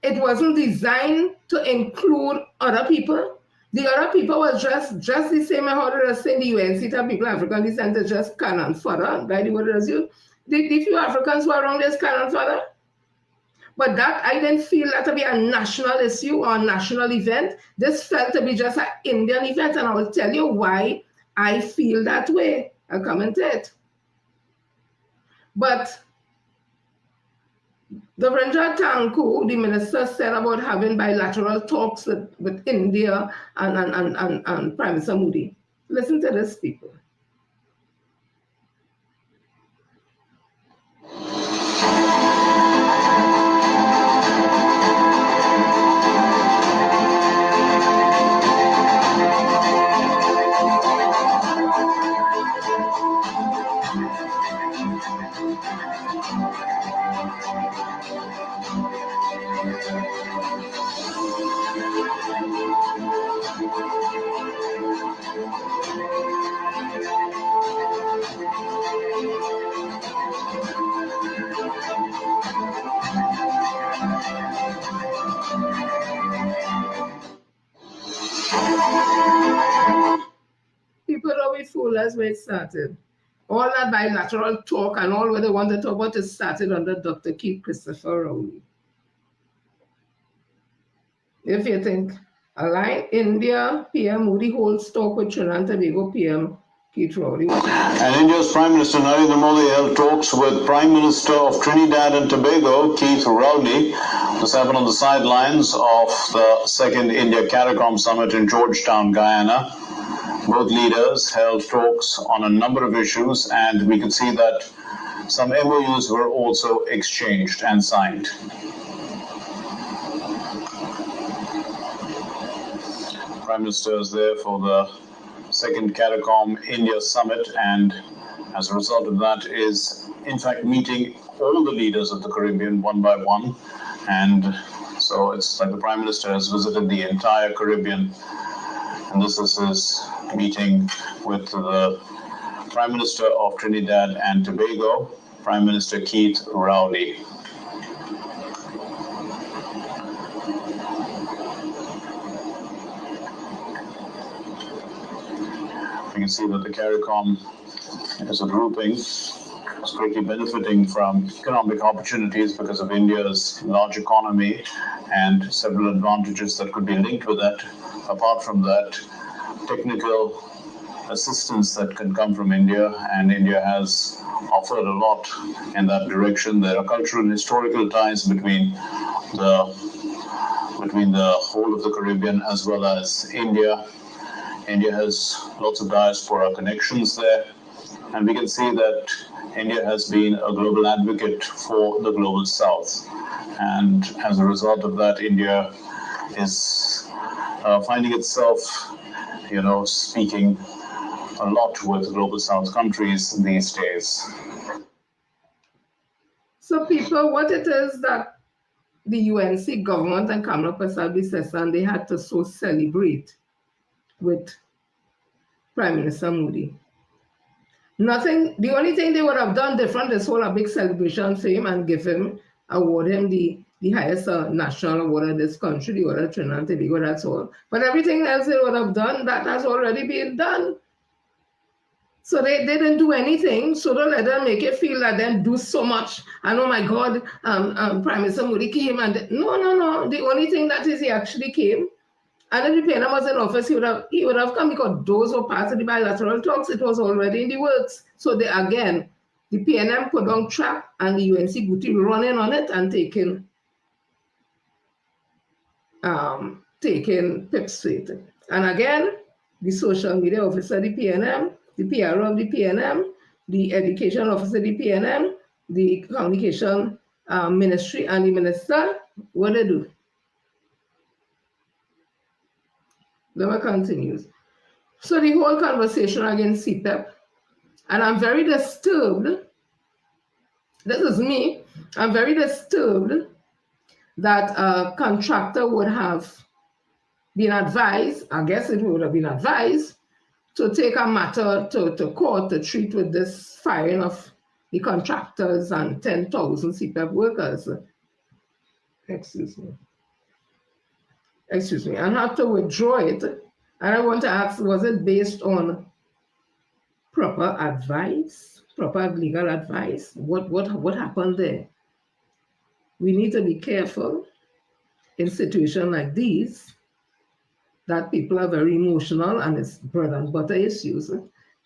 It wasn't designed to include other people. The other people was just the same as how they were saying the UNC to people of African descent is just cannon fodder, by the word it was used. The few Africans who are around this cannon fodder. But that, I didn't feel that to be a national issue or a national event. This felt to be just an Indian event, and I will tell you why I feel that way. I'll comment it. But Devendranath Thakur, the minister, said about having bilateral talks with India and Prime Minister Modi. Listen to this, people. People don't be fooled as where it started. All that bilateral talk and all what they want to talk about is started under Dr. Keith Christopher Rowley. If you think, align India, PM Modi holds talk with Trinidad and Tobago PM Keith Rowley. And India's Prime Minister Narendra Modi held talks with Prime Minister of Trinidad and Tobago, Keith Rowley. This happened on the sidelines of the second India CARICOM summit in Georgetown, Guyana. Both leaders held talks on a number of issues, and we could see that some MOUs were also exchanged and signed. Prime Minister is there for the second CARICOM India summit, and as a result of that is in fact meeting all the leaders of the Caribbean one by one, and so it's like the Prime Minister has visited the entire Caribbean And this is his meeting with the Prime Minister of Trinidad and Tobago, Prime Minister Keith Rowley. You can see that the CARICOM as a grouping is greatly benefiting from economic opportunities because of India's large economy and several advantages that could be linked with that. Apart from that, technical assistance that can come from India, and India has offered a lot in that direction. There are cultural and historical ties between the whole of the Caribbean as well as India. India has lots of diaspora connections there, and we can see that India has been a global advocate for the global South, and as a result of that, India is finding itself, speaking a lot with global South countries these days. So people, what it is that the UNC government and Kamala Persad-Bissessar, they had to so celebrate with Prime Minister Modi. Nothing, the only thing they would have done different is hold a big celebration for him and award him the highest national award of this country, the order of Trinidad and Tobago, that's all. But everything else they would have done, that has already been done. So they didn't do anything, so don't let them make it feel that they do so much. And oh my God, Prime Minister Modi came and no. The only thing that is he actually came. And if the PNM was in office, he would have come because those were part of the bilateral talks. It was already in the works. So the PNM put on trap and the UNC Guti running on it and taking pips to it. And again, the social media officer of the PNM, the PR of the PNM, the education officer of the PNM, the communication ministry and the minister, what they do? Then continues. So the whole conversation against CPEP, and I'm very disturbed, this is me, I'm very disturbed that a contractor would have been advised, I guess it would have been advised, to take a matter to court to treat with this firing of the contractors and 10,000 CPEP workers. Excuse me, and have to withdraw it. And I want to ask, was it based on proper advice, proper legal advice? What happened there? We need to be careful in situations like these, that people are very emotional and it's bread and butter issues,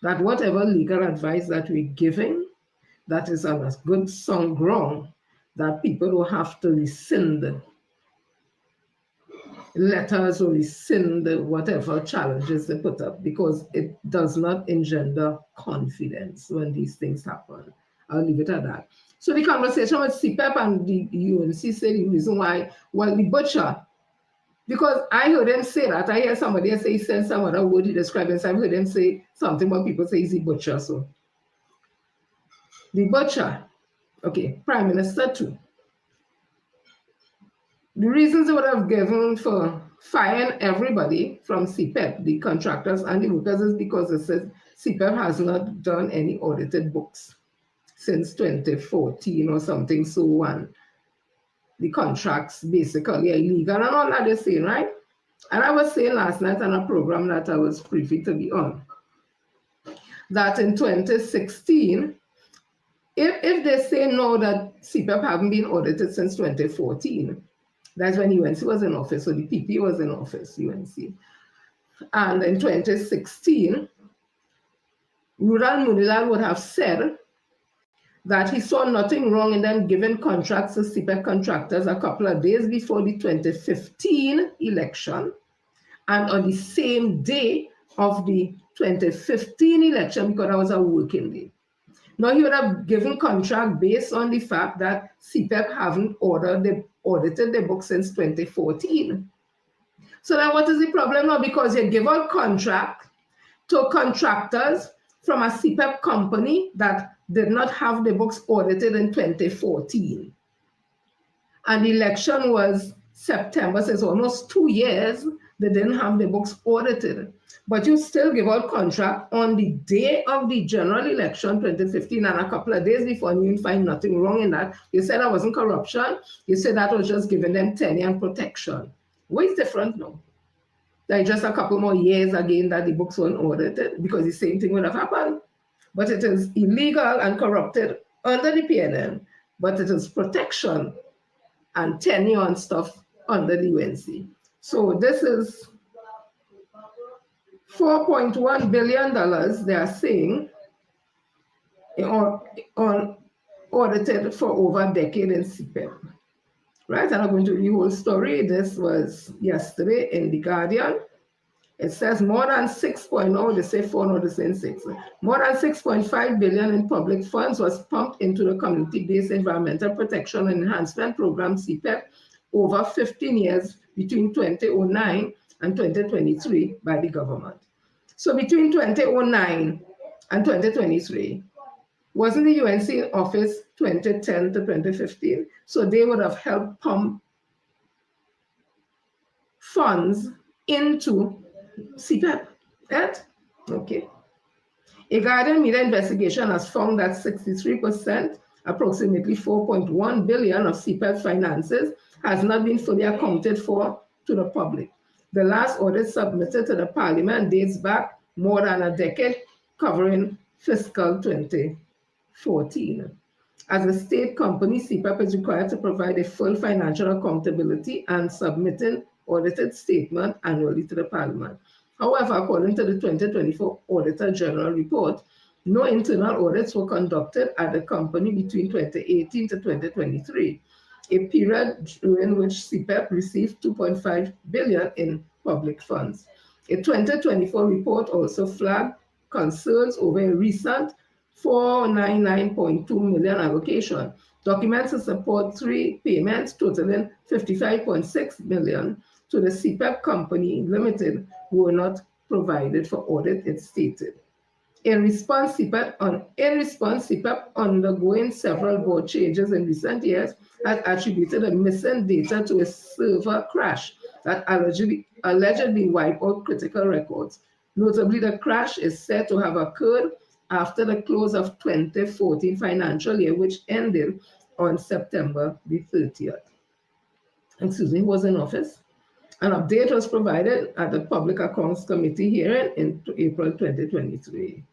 that whatever legal advice that we're giving, that is on a good sound ground, that people will have to rescind letters or rescind whatever challenges they put up, because it does not engender confidence when these things happen. I'll leave it at that. So the conversation with CPEP and the UNC said the reason why, well, the butcher, because I heard him say that. I hear somebody say he said some other word he described, and so I heard him say something what people say is the butcher. So the butcher, okay, Prime Minister too. The reasons they would have given for firing everybody from CPEP, the contractors and the workers, is because it says CPEP has not done any audited books since 2014 or something. So on. The contracts basically are illegal and all that they're saying, right? And I was saying last night on a program that I was privy to be on, that in 2016, if they say no, that CPEP haven't been audited since 2014, that's when UNC was in office, so the PP was in office, UNC. And in 2016, Rural Munilal would have said that he saw nothing wrong in them giving contracts to CPEP contractors a couple of days before the 2015 election, and on the same day of the 2015 election, because that was a working day. Now, he would have given contract based on the fact that CPEP haven't audited the book since 2014. So then what is the problem now? Because you give a contract to contractors from a CPEP company that did not have the books audited in 2014. And the election was September, so it's almost 2 years they didn't have the books audited. But you still give out contract on the day of the general election 2015 and a couple of days before, and you find nothing wrong in that. You said that wasn't corruption. You said that was just giving them tenure and protection. What is different now? Like just a couple more years again that the books weren't audited, because the same thing would have happened. But it is illegal and corrupted under the PNN, but it is protection and tenure and stuff under the UNC. So this is $4.1 billion they are saying on audited for over a decade in CPEP. Right, I'm not going to read the whole story. This was yesterday in The Guardian. It says more than 6.0, they say 4, no, they say 6. More than 6.5 billion in public funds was pumped into the community-based environmental protection and enhancement program, CPEP, over 15 years between 2009 and 2023 by the government. So between 2009 and 2023, wasn't the UNC in office 2010 to 2015? So they would have helped pump funds into CPEP, right? Okay. A Guardian media investigation has found that 63%, approximately 4.1 billion of CPEP finances, has not been fully accounted for to the public. The last audit submitted to the Parliament dates back more than a decade, covering fiscal 2014. As a state company, CPEP is required to provide a full financial accountability and submitting audited statement annually to the Parliament. However, according to the 2024 Auditor General Report, no internal audits were conducted at the company between 2018 to 2023, a period during which CPEP received 2.5 billion in public funds. A 2024 report also flagged concerns over a recent 499.2 million allocation. Documents to support 3 payments totaling 55.6 million to the CPEP Company Limited were not provided for audit, it stated. In response, CPEP undergoing several board changes in recent years has attributed the missing data to a server crash that allegedly wiped out critical records. Notably, the crash is said to have occurred after the close of 2014 financial year, which ended on September the 30th. Excuse me, was in office. An update was provided at the Public Accounts Committee hearing in April 2023.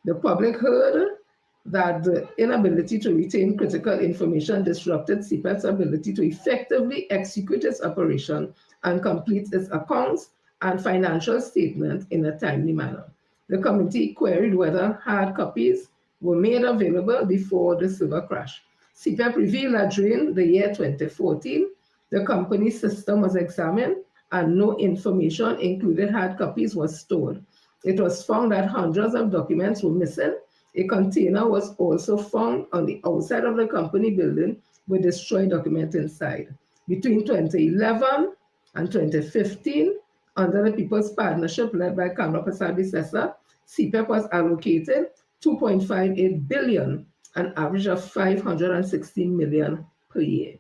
The public heard that the inability to retain critical information disrupted CPEP's ability to effectively execute its operation and complete its accounts and financial statements in a timely manner. The committee queried whether hard copies were made available before the server crash. CPEP revealed that during the year 2014, the company's system was examined and no information, including hard copies, was stored. It was found that hundreds of documents were missing. A container was also found on the outside of the company building with destroyed documents inside. Between 2011 and 2015, under the People's Partnership led by Kamla Persad-Bissessar, CPEP was allocated 2.58 billion, an average of 516 million per year.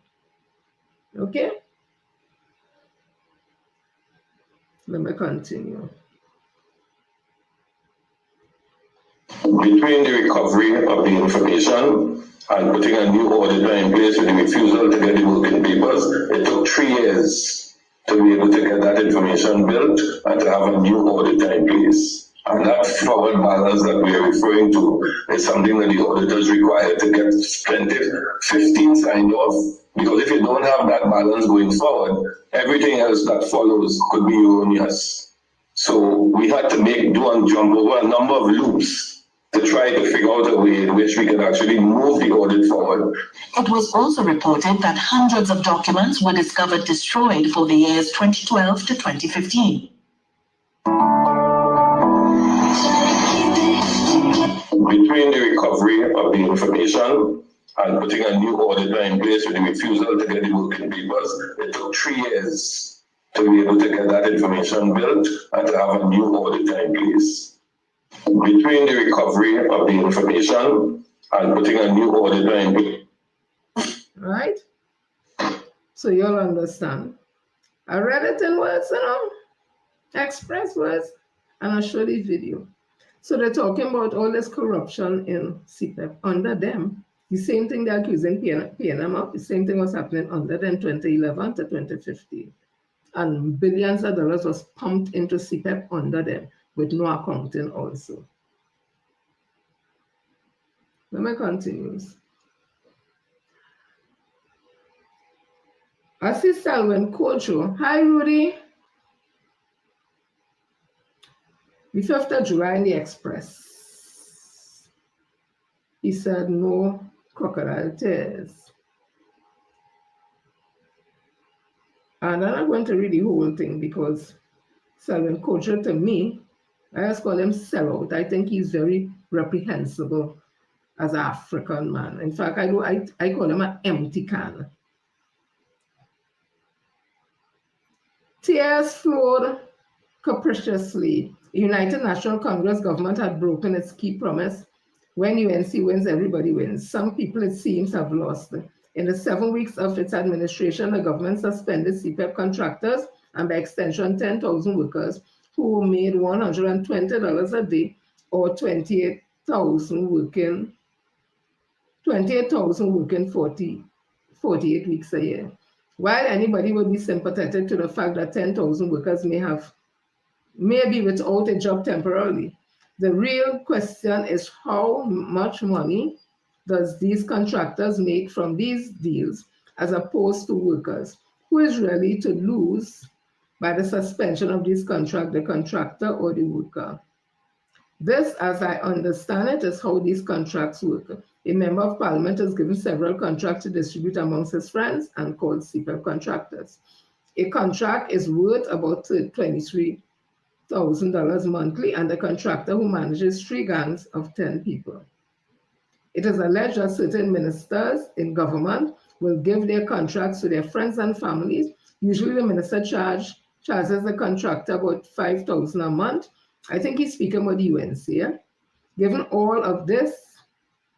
Okay? Let me continue. Between the recovery of the information and putting a new auditor in place with the refusal to get the working papers, it took 3 years to be able to get that information built and to have a new auditor in place. And that forward balance that we are referring to is something that the auditors require to get 2015 signed off. Because if you don't have that balance going forward, everything else that follows could be erroneous. So we had to do and jump over a number of loops to try to figure out a way in which we can actually move the audit forward. It was also reported that hundreds of documents were discovered destroyed for the years 2012 to 2015. Between the recovery of the information and putting a new auditor in place with the refusal to get the working papers, it took 3 years to be able to get that information built and to have a new auditor in place. Between the recovery of the information and putting a new auditor in place. Right? So you'll understand. I read it in words, express words. And I'll show the video. So they're talking about all this corruption in CPEP under them. The same thing they're accusing PNM of, the same thing was happening under them 2011 to 2015. And billions of dollars was pumped into CPEP under them with no accounting also. Let me continue. I see Selwyn Kojo. Hi, Rudy. The 5th of July in the Express. He said no crocodile tears. And I'm not going to read the whole thing because Selwyn Kojo, to me, I just call him sellout. I think he's very reprehensible as an African man. In fact, I call him an empty can. Tears flowed capriciously. The United National Congress government had broken its key promise. When UNC wins, everybody wins. Some people, it seems, have lost. In the 7 weeks of its administration, the government suspended CPEP contractors and by extension 10,000 workers who made $120 a day or 28,000 working 48 weeks a year. While anybody would be sympathetic to the fact that 10,000 workers may be without a job temporarily, the real question is how much money does these contractors make from these deals as opposed to workers? Who is really to lose by the suspension of this contract, the contractor or the worker? This, as I understand it, is how these contracts work. A member of parliament is given several contracts to distribute amongst his friends and called CPEP contractors. A contract is worth about $23,000 monthly, and the contractor who manages 3 gangs of 10 people. It is alleged that certain ministers in government will give their contracts to their friends and families. Usually the minister charges the contractor about $5,000 a month. I think he's speaking about the UNC. Yeah? Given all of this,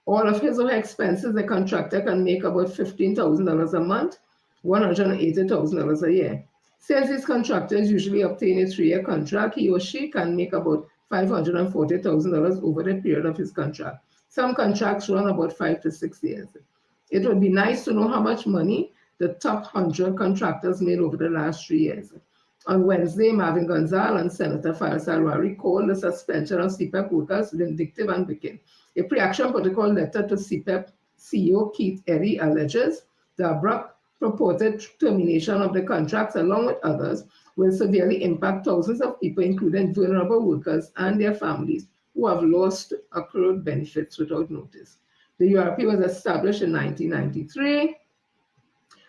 all of his or her expenses, the contractor can make about $15,000 a month, $180,000 a year. Since these contractors usually obtain a 3-year contract, he or she can make about $540,000 over the period of his contract. Some contracts run about 5 to 6 years. It would be nice to know how much money the top 100 contractors made over the last 3 years. On Wednesday, Marvin Gonzalez and Senator Faisal Rari called the suspension of CPEP workers vindictive and wicked. A pre-action protocol letter to CPEP CEO Keith Eddy alleges the abrupt purported termination of the contracts, along with others, will severely impact thousands of people, including vulnerable workers and their families, who have lost accrued benefits without notice. The URP was established in 1993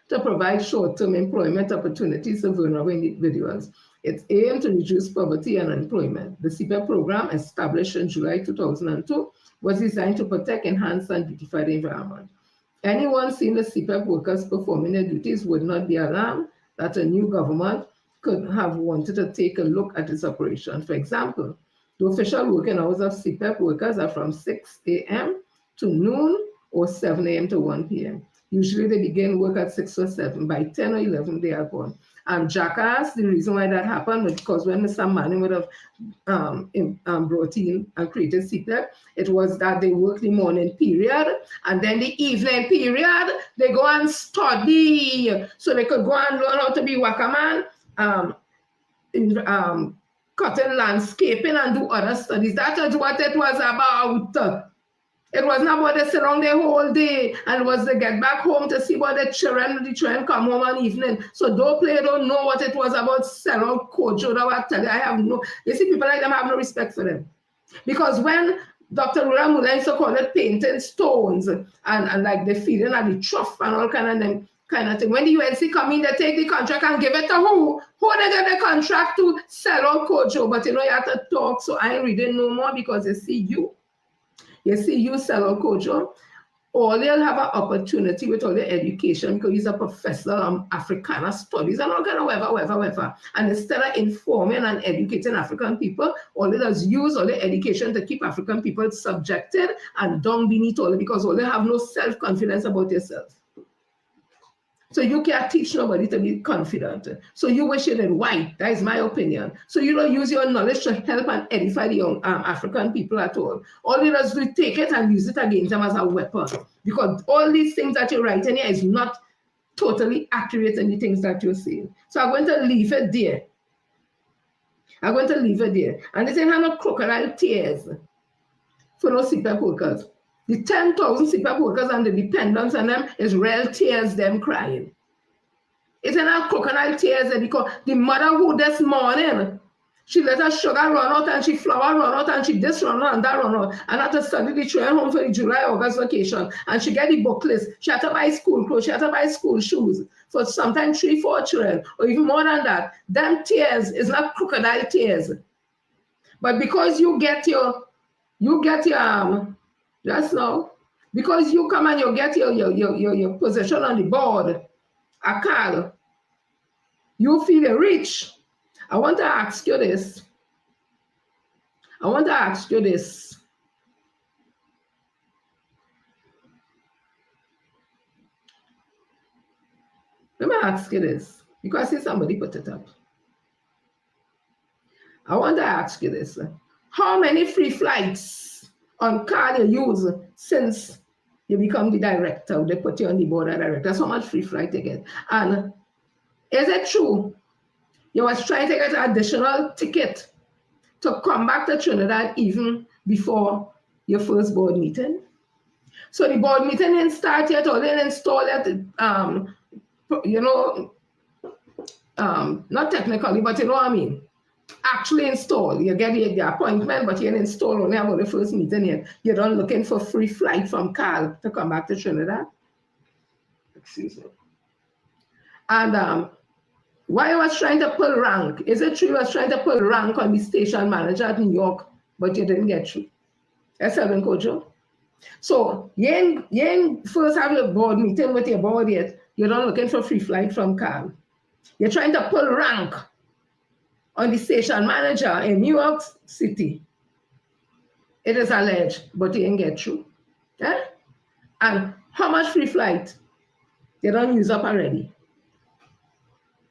to provide short-term employment opportunities to vulnerable individuals. Its aim to reduce poverty and unemployment. The CPEP program, established in July 2002, was designed to protect, enhance, and beautify the environment. Anyone seeing the CPEP workers performing their duties would not be alarmed that a new government could have wanted to take a look at its operation. For example, the official working hours of CPEP workers are from 6 a.m. to noon or 7 a.m. to 1 p.m. Usually they begin work at 6 or 7. By 10 or 11, they are gone. Jackass, the reason why that happened was because when Mr. Manning would have brought in and created CPEP, it was that they work the morning period, and then the evening period, they go and study. So they could go and learn how to be wakaman, cotton landscaping, and do other studies. That is what it was about. It was not about they sit around the whole day, and it was they get back home to see about the children come home on evening. So don't know what it was about sell out Kojo. You see, people like them have no respect for them. Because when Dr. Rura Mula used to call it painting stones and like the feeding and the trough and all kind of thing. When the UNC come in, they take the contract and give it to who? Who they get the contract to sell out Kojo? But you have to talk, so I ain't reading no more because you sell out Kojo, or they'll have an opportunity with all the education because he's a professor of Africana studies and all kind of whatever. And instead of informing and educating African people, all they does use all the education to keep African people subjected and down beneath all because all they have no self-confidence about yourself. So you can't teach nobody to be confident. So you wish it in white. That is my opinion. So you don't use your knowledge to help and edify the young African people at all. All you do is take it and use it against them as a weapon. Because all these things that you're writing here is not totally accurate in the things that you're saying. So I'm going to leave it there. I'm going to leave it there. And they say, have no crocodile tears for those CPAP workers. The 10,000 CPAP workers and the dependents on them is real tears, them crying. It's not crocodile tears because the mother who this morning, she let her sugar run out and she flour run out and she this run out and that run out. And had to study the children home for the July, August vacation. And she get the book list. She had to buy school clothes. She had to buy school shoes for sometimes 3, 4 children or even more than that. Them tears is not crocodile tears. But because you get your just now, because you come and you get your position on the board, a call, you feel rich. I want to ask you this. Let me ask you this, because I see somebody put it up. I want to ask you this. How many free flights on car you use since you become the director? They put you on the board of directors. How much free flight you get? And is it true you was trying to get an additional ticket to come back to Trinidad even before your first board meeting? So the board meeting didn't start yet or they didn't install yet, not technically, but you know what I mean? Actually install. You get the appointment, but you didn't install only about the first meeting yet. You're not looking for free flight from Cal to come back to Trinidad. Excuse me. And why you was trying to pull rank? Is it true you was trying to pull rank on the station manager at New York, but you didn't get through? That's Elvin Kojo. So you ain't first have your board meeting with your board yet. You're not looking for free flight from Cal. You're trying to pull rank on the station manager in New York City. It is alleged, but you ain't get through. Eh? And how much free flight? They don't use up already.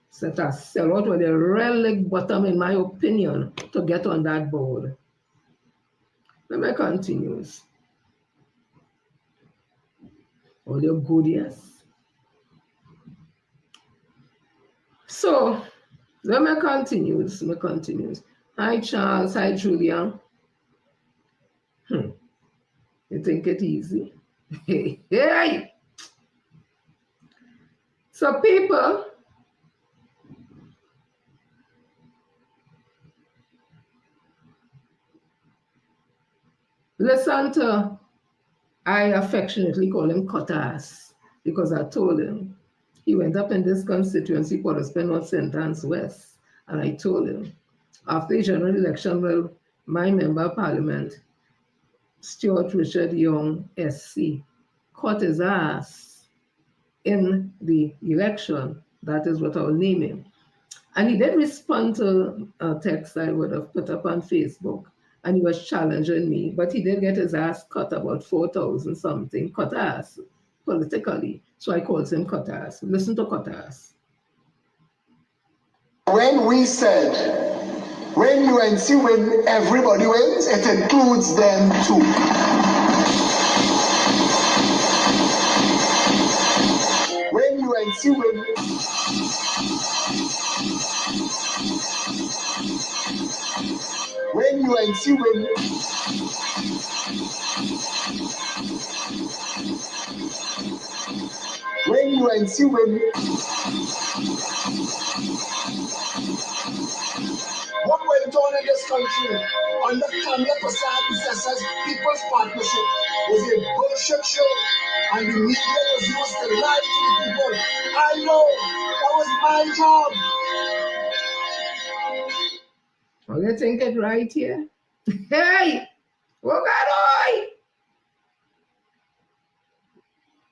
So that's sell out with the real leg bottom, in my opinion, to get on that board. Let me continue. All your goodies. So let me continue. Hi, Charles. Hi, Julia. You think it easy? Hey. So people, listen to, I affectionately call him Cutass, because I told him he went up in this constituency, Port of Spain North, St. Anne's West, and I told him after the general election, well, my member of parliament, Stuart Richard Young, SC, caught his ass in the election. That is what I'll name him. And he did respond to a text I would have put up on Facebook, and he was challenging me, but he did get his ass cut about 4,000 something, cut ass politically. So I called him cut ass. Listen to cut ass. When we said, when UNC win, everybody wins, it includes them too. When UNC win, when UNC win, when UNC win, what went on in this country under Kamala Prasad People's Partnership was a bullshit show, and the media was used to lie to the people. I know, that was my job. Oh, you think it right here? Hey! Oh God,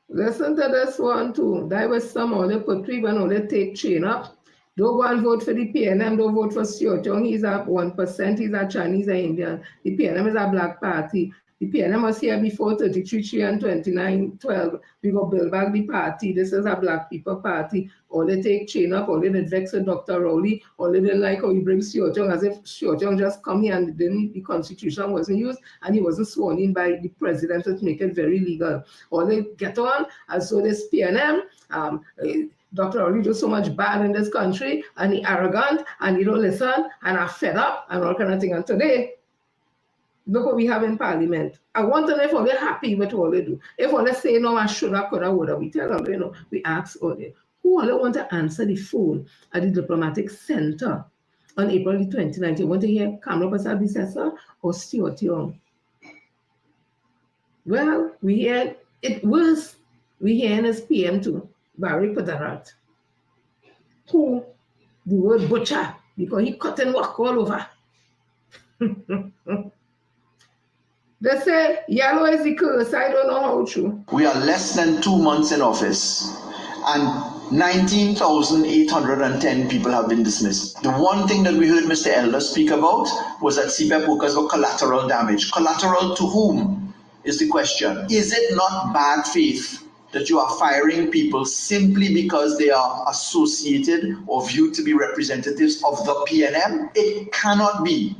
listen to this one too. There was some other put when only take chain up. Don't go and vote for the PNM, don't vote for Stuart Young. He's a 1%, he's a Chinese, a Indian. The PNM is a black party. The The PNM was here before 33 and 29-12. We go build back the party. This is a Black people party. All they take chain up, all they did vex with Dr. Rowley, all they didn't like how he brings Stuart Young, as if Stuart Young just come here and the constitution wasn't used and he wasn't sworn in by the president to make it very legal. All they get on, and so this PNM, Dr. Rowley do so much bad in this country, and he arrogant, and he don't listen, and are fed up, and all kind of thing. And today, look what we have in Parliament. I want to know if all they're happy with what they do. If all they say, no, I shoulda, coulda, woulda, we tell them, we ask all they, who all they want to answer the phone at the diplomatic center on April the 29th. You want to hear Kamala Persad-Bissessar or Stuart Young? Well, we hear it worse. We hear in his PM too, Barry Padarat, who the word butcher, because he cut and walk all over. They say yellow is the curse. I don't know how true. We are less than 2 months in office, and 19,810 people have been dismissed. The one thing that we heard Mr. Elder speak about was that CPAP workers were collateral damage. Collateral to whom is the question. Is it not bad faith that you are firing people simply because they are associated or viewed to be representatives of the PNM? It cannot be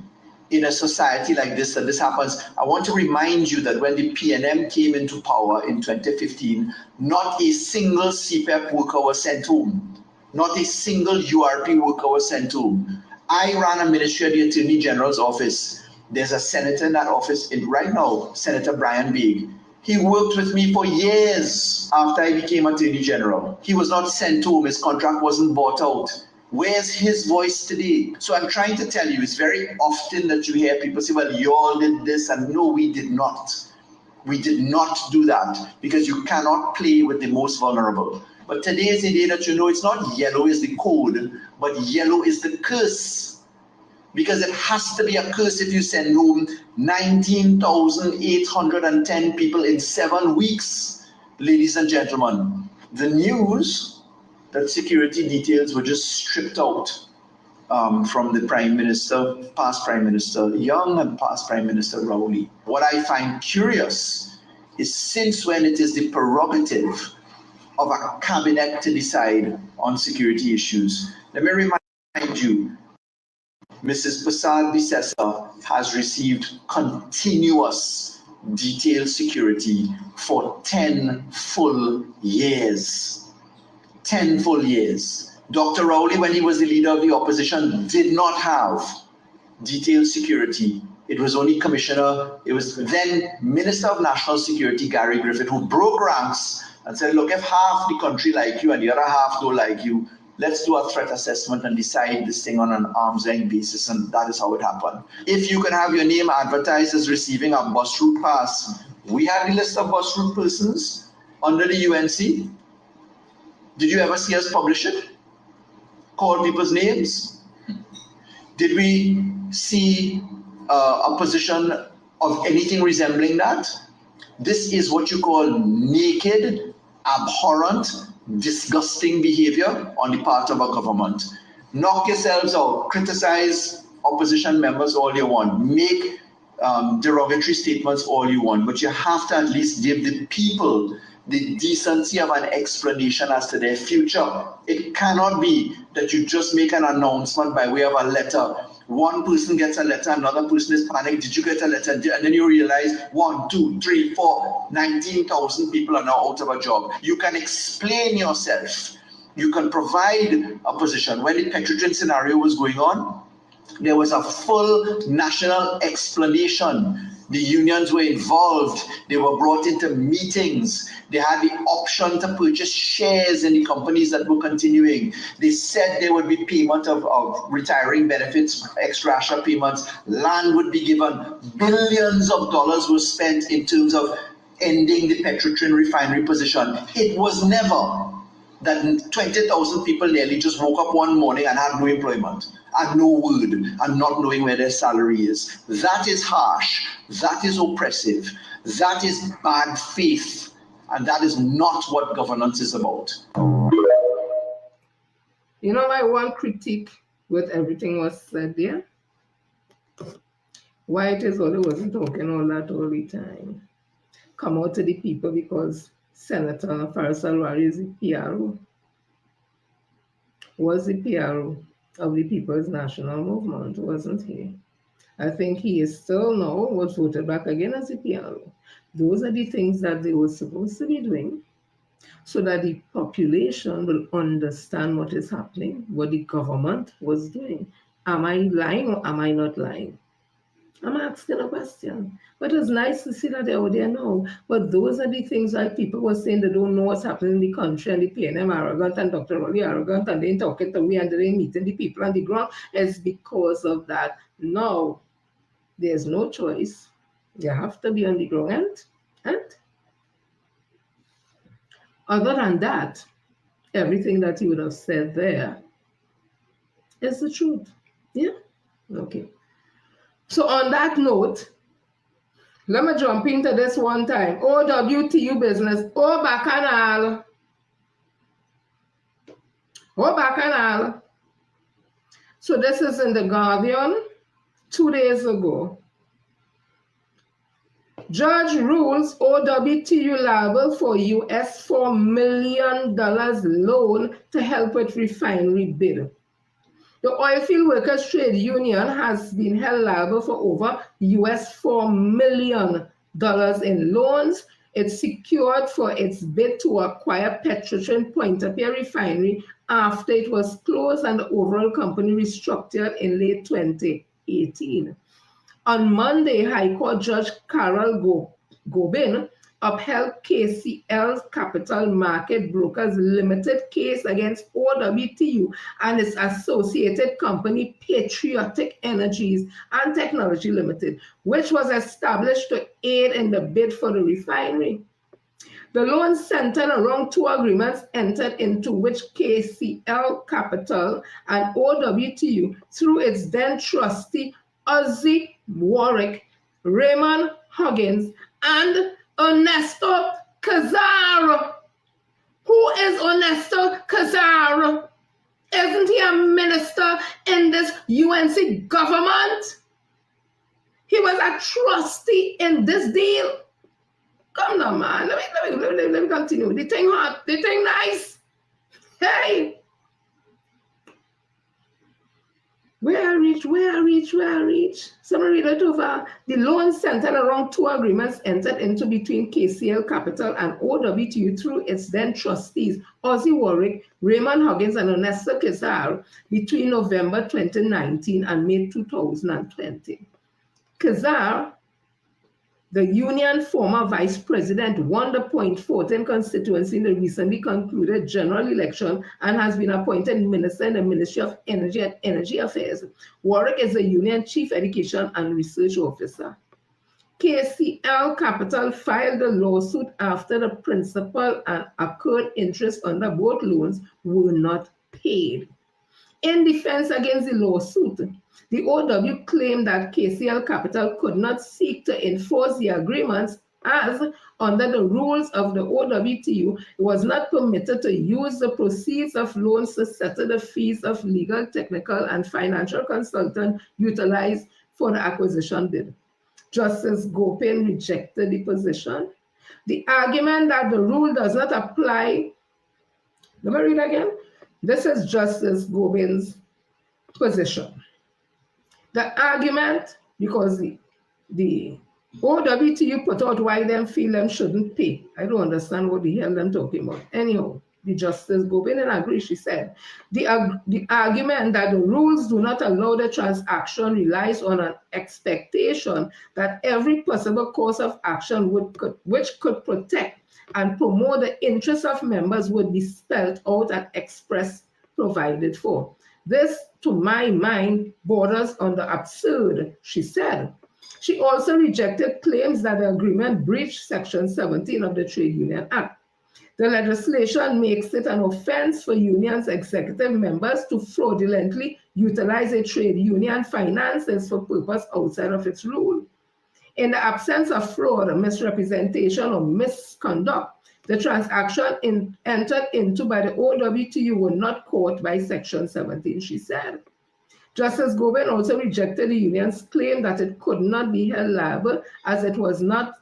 in a society like this that this happens. I want to remind you that when the PNM came into power in 2015, not a single CPAP worker was sent home. Not a single URP worker was sent home. I ran a ministry at the Attorney General's office. There's a senator in that office right now, Senator Brian Bigg. He worked with me for years after I became Attorney General. He was not sent home. His contract wasn't bought out. Where's his voice today? So I'm trying to tell you, it's very often that you hear people say, well, you all did this, and no, we did not. We did not do that, because you cannot play with the most vulnerable. But today is the day that you know it's not yellow is the code, but yellow is the curse. Because it has to be a curse if you send home 19,810 people in 7 weeks. Ladies and gentlemen, the news that security details were just stripped out from the Prime Minister, past Prime Minister Young and past Prime Minister Rowley. What I find curious is since when it is the prerogative of a cabinet to decide on security issues. Let me remind you, Mrs. Persad-Bissessar has received continuous detailed security for 10 full years. 10 full years. Dr. Rowley, when he was the leader of the opposition, did not have detailed security. It was only Commissioner, it was then Minister of National Security, Gary Griffith, who broke ranks and said, look, if half the country like you and the other half don't like you, let's do a threat assessment and decide this thing on an arm's length basis, and that is how it happened. If you can have your name advertised as receiving a bus route pass, we had the list of bus route persons under the UNC. Did you ever see us publish it? Call people's names? Did we see a position of anything resembling that? This is what you call naked, abhorrent, disgusting behavior on the part of a government. Knock yourselves out, criticize opposition members all you want, make derogatory statements all you want, but you have to at least give the people the decency of an explanation as to their future. It cannot be that you just make an announcement by way of a letter. One person gets a letter, another person is panicked. Did you get a letter? And then you realize 1, 2, 3, 4, 19,000 people are now out of a job. You can explain yourself. You can provide a position. When the Petrotrin scenario was going on, there was a full national explanation. The unions were involved. They were brought into meetings. They had the option to purchase shares in the companies that were continuing. They said there would be payment of retiring benefits, extra ASHA payments. Land would be given. Billions of dollars were spent in terms of ending the Petrotrin refinery position. It was never that 20,000 people nearly just woke up one morning and had no employment and no word and not knowing where their salary is. That is harsh. That is oppressive. That is bad faith. And that is not what governance is about. You know, my one critique with everything was said there Why it is all wasn't talking all that all the time. Come out to the people because Senator Faris Alwari is the PRO, was the PRO of the People's National Movement, wasn't he? I think he is still now, was voted back again as the PRO. Those are the things that they were supposed to be doing so that the population will understand what is happening, what the government was doing. Am I lying or am I not lying? I'm asking a question. But it's nice to see that they're out there now. But those are the things that people were saying they don't know what's happening in the country and they paying them arrogant and Dr. Rowley arrogant and they ain't talking to me and they ain't meeting the people on the ground. It's because of that. No, there's no choice. You have to be on the ground. And other than that, everything that he would have said there is the truth. Yeah? Okay. So on that note, let me jump into this one time. OWTU business. Oh, Bacchanal. Oh, Bacchanal. So this is in the Guardian 2 days ago. Judge rules OWTU liable for US $4 million loan to help with refinery bid. The Oilfield Workers Trade Union has been held liable for over US $4 million in loans it secured for its bid to acquire Petrotrin Pointe-à-Pierre refinery after it was closed and the overall company restructured in late 2018. On Monday, High Court Judge Carol Gobin upheld KCL Capital Market Brokers Limited case against OWTU and its associated company Patriotic Energies and Technology Limited, which was established to aid in the bid for the refinery. The loan centered around two agreements entered into which KCL Capital and OWTU, through its then trustee Ozzy Warwick, Raymond Huggins, and Ernesto Cazaro. Who is Ernesto Cazaro? Isn't he a minister in this UNC government? He was a trustee in this deal. Come on, man. Let me continue. The thing hot, the thing nice. Hey. Where I reach. Somebody read it over. The loan centered around two agreements entered into between KCL Capital and OWTU through its then trustees, Ozzy Warwick, Raymond Huggins, and Ernesto Cazaro between November 2019 and May 2020. Cazaro, the union former vice president, won the Point Fortin constituency in the recently concluded general election and has been appointed minister in the Ministry of Energy and Energy Affairs. Warwick is the union chief education and research officer. KCL Capital filed a lawsuit after the principal and accrued interest under both loans were not paid. In defense against the lawsuit, the OW claimed that KCL Capital could not seek to enforce the agreements as, under the rules of the OWTU, it was not permitted to use the proceeds of loans to settle the fees of legal, technical, and financial consultant utilized for the acquisition bid. Justice Gopin rejected the position. The argument that the rule does not apply, let me read again. This is Justice Gopin's position. The argument, because the OWTU put out why them feel them shouldn't pay. I don't understand what the hell them talking about. Anyhow, the Justice Gopin and agree, she said. The argument that the rules do not allow the transaction relies on an expectation that every possible course of action which could protect and promote the interests of members would be spelled out and expressed provided for. This, to my mind, borders on the absurd, she said. She also rejected claims that the agreement breached Section 17 of the Trade Union Act. The legislation makes it an offense for unions' executive members to fraudulently utilize a trade union finances for purpose outside of its rule. In the absence of fraud, misrepresentation, or misconduct, the transaction entered into by the OWTU were not caught by Section 17, she said. Justice Goben also rejected the union's claim that it could not be held liable as it was not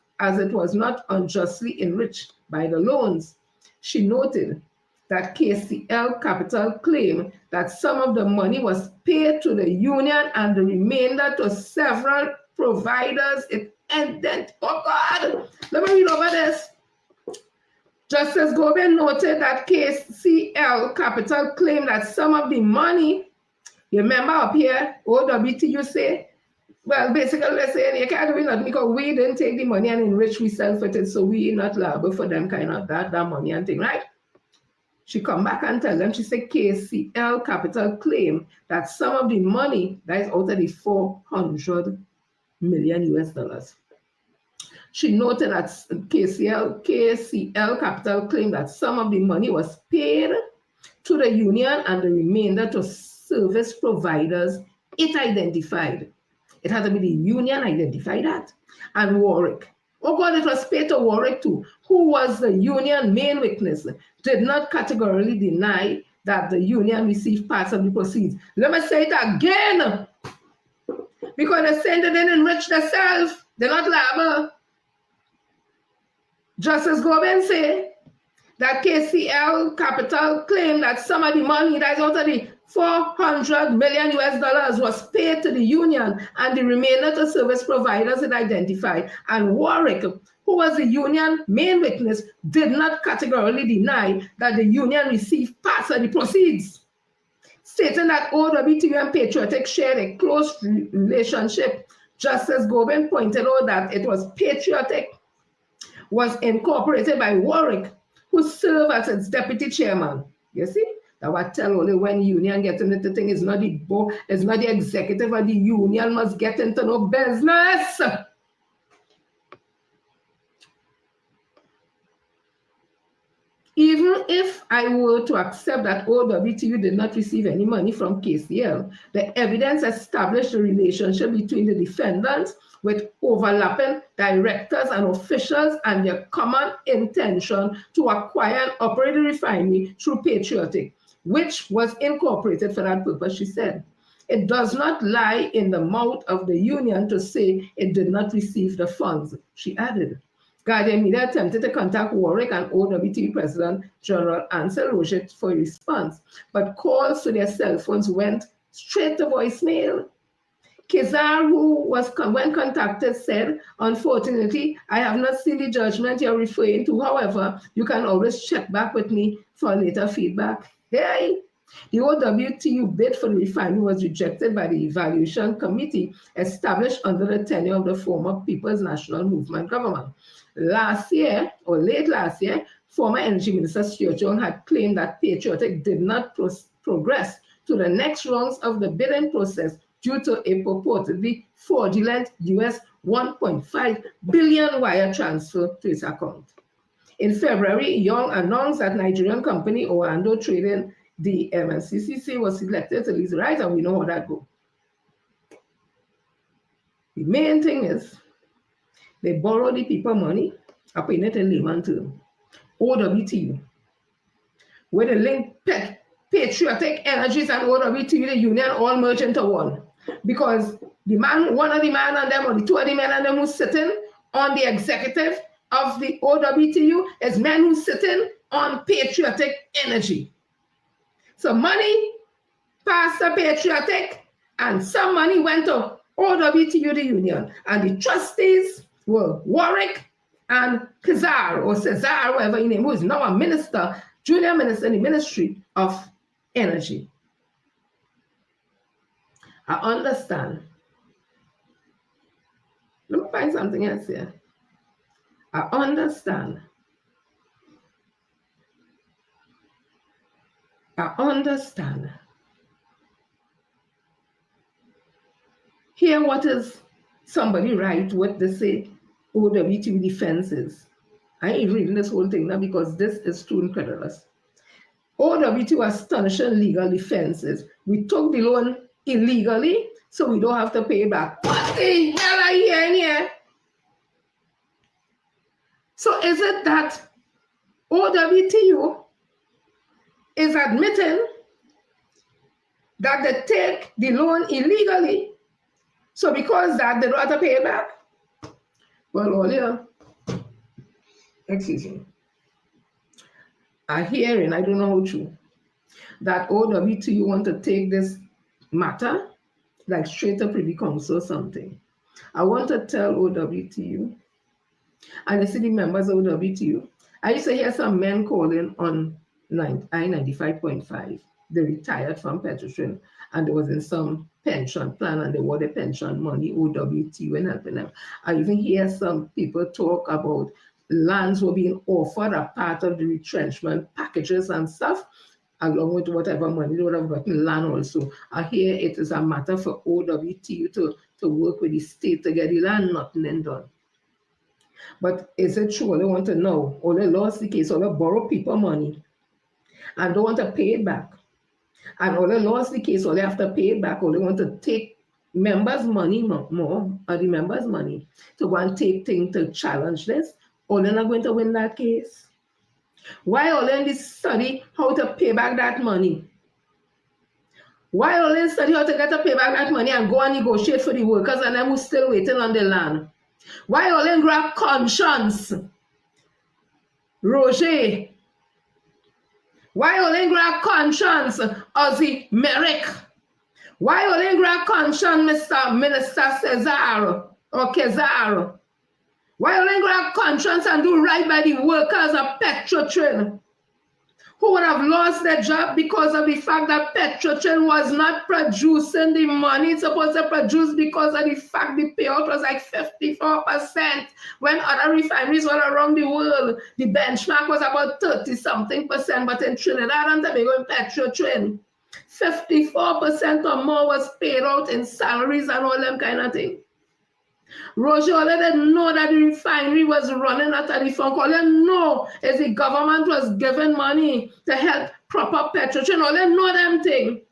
unjustly enriched by the loans. She noted that KCL Capital claimed that some of the money was paid to the union and the remainder to several providers. Oh God, let me read over this. Justice Goben noted that KCL Capital claimed that some of the money, you remember up here, OWTU say, well, basically they're saying you can't do nothing because we didn't take the money and enrich ourselves with it, so we not liable for them kind of that money and thing, right? She come back and tell them, she said KCL Capital claim that some of the money that is out of the $400 million US. She noted that KCL Capital claimed that some of the money was paid to the union and the remainder to service providers it identified. It had to be the union identified that. And Warwick. Oh God, it was paid to Warwick too, who was the union main witness, did not categorically deny that the union received parts of the proceeds. Let me say it again. Because they said they didn't enrich themselves. They're not liable. Justice Goben say that KCL Capital claimed that some of the money that is out of the $400 million US was paid to the union and the remainder to service providers it identified. And Warwick, who was the union main witness, did not categorically deny that the union received parts of the proceeds, stating that OWTU and Patriotic shared a close relationship. Justice Goben pointed out that it was Patriotic was incorporated by Warwick, who served as its deputy chairman. You see? That what tell only when union get into the thing, it's not the board, it's not the executive of the union must get into no business. Even if I were to accept that OWTU did not receive any money from KCL, the evidence established the relationship between the defendants with overlapping directors and officials and their common intention to acquire and operate the refinery through Patriotic, which was incorporated for that purpose, she said. It does not lie in the mouth of the union to say it did not receive the funds, she added. Guardian Media attempted to contact Warwick and OWTU President General Ansel Roger for a response, but calls to their cell phones went straight to voicemail. Kizar, who was when contacted, said, "Unfortunately, I have not seen the judgment you're referring to. However, you can always check back with me for later feedback." Hey! The OWTU bid for the refinery was rejected by the evaluation committee established under the tenure of the former People's National Movement government. Last year, or late last year, former Energy Minister Stuart Young had claimed that Patriotic did not progress to the next rounds of the bidding process due to a purportedly fraudulent US $1.5 billion wire transfer to its account. In February, Young announced that Nigerian company Orlando Trading, the MNCCC, was selected to lease the rights, and we know how that goes. The main thing is, they borrow the people money, I pay it in layman term, OWTU, where they link Patriotic Energies and OWTU, the union, all merge into one. Because the man, one of the man and them, or the two of the men and them who's sitting on the executive of the OWTU is men who's sitting on Patriotic Energy. So money passed to Patriotic and some money went to OWTU, the union. And the trustees were Warwick and Kizar, or Cesar, whatever his name, who is now a minister, junior minister in the Ministry of Energy. I understand. Let me find something else here. I understand. I understand. Here, what is somebody write what they say OWTU defense is. I ain't reading this whole thing now because this is too incredulous. OWTU astonishing legal defenses. We took the loan illegally, so we don't have to pay back. What the hell are you hearing here? So is it that OWTU is admitting that they take the loan illegally. So because that, they don't have to pay it back. Well, earlier, excuse me, a hearing, I don't know how true, that OWTU want to take this matter like straight to Privy Council or something. I want to tell OWTU, and you see the members of OWTU, I used to hear some men calling on I-95.5. They retired from Petrotrin, and they was in some pension plan, and they wanted pension money, OWTU and helping them. I even hear some people talk about lands were being offered as part of the retrenchment packages and stuff, along with whatever money they would have gotten land also. I hear it is a matter for OWTU to work with the state to get the land, nothing then done. But is it true? They want to know. Or they lost the case, or they borrow people money and don't want to pay it back. And or they lost the case, or they have to pay it back, or they want to take members' money more, or the members' money to go and take things to challenge this, or they're not going to win that case. Why all in this study how to pay back that money? Why all in study how to get to pay back that money and go and negotiate for the workers and them who's still waiting on the land? Why all in grab conscience? Roger. Why all in grab conscience? Ozzy Merrick. Why all in grab conscience, Mr. Minister Cesar or Kezar? Why all in grab conscience and do right by the workers of Petrotrin, who would have lost their job because of the fact that Petrotrin was not producing the money it's supposed to produce, because of the fact the payout was like 54%, when other refineries all around the world, the benchmark was about 30-something%, but in Trinidad and Tobago and Petrotrin, 54% or more was paid out in salaries and all them kind of things. Roger, all they know that the refinery was running at the funk. All they know is the government was giving money to help prop up Petrotrin. All they know them thing.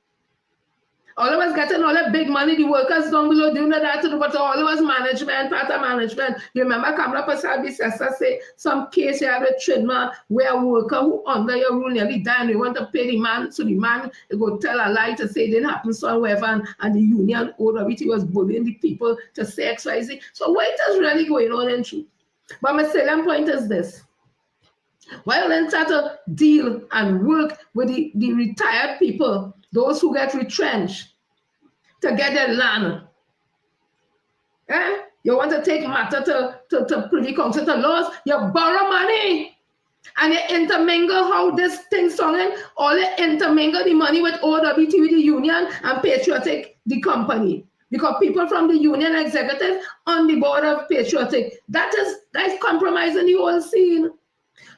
All they was getting all that big money, the workers down below doing that to do, but all it was management, part of management. You remember Kamala Prasad-Bissessar say some case you have a Trinma where a worker who under your rule nearly died and they want to pay the man, so the man go tell a lie to say it didn't happen somewhere, and the union OWT was bullying the people to say XYZ. So what is really going on in truth? But my salient point is this. While then start to deal and work with the retired people, those who get retrenched, to get their land. You want to take matter to Privy Council to laws, you borrow money and you intermingle how this thing's songing, or you intermingle the money with OWT, with the union, and Patriotic, the company. Because people from the union executive on the board of Patriotic, that's compromising the whole scene.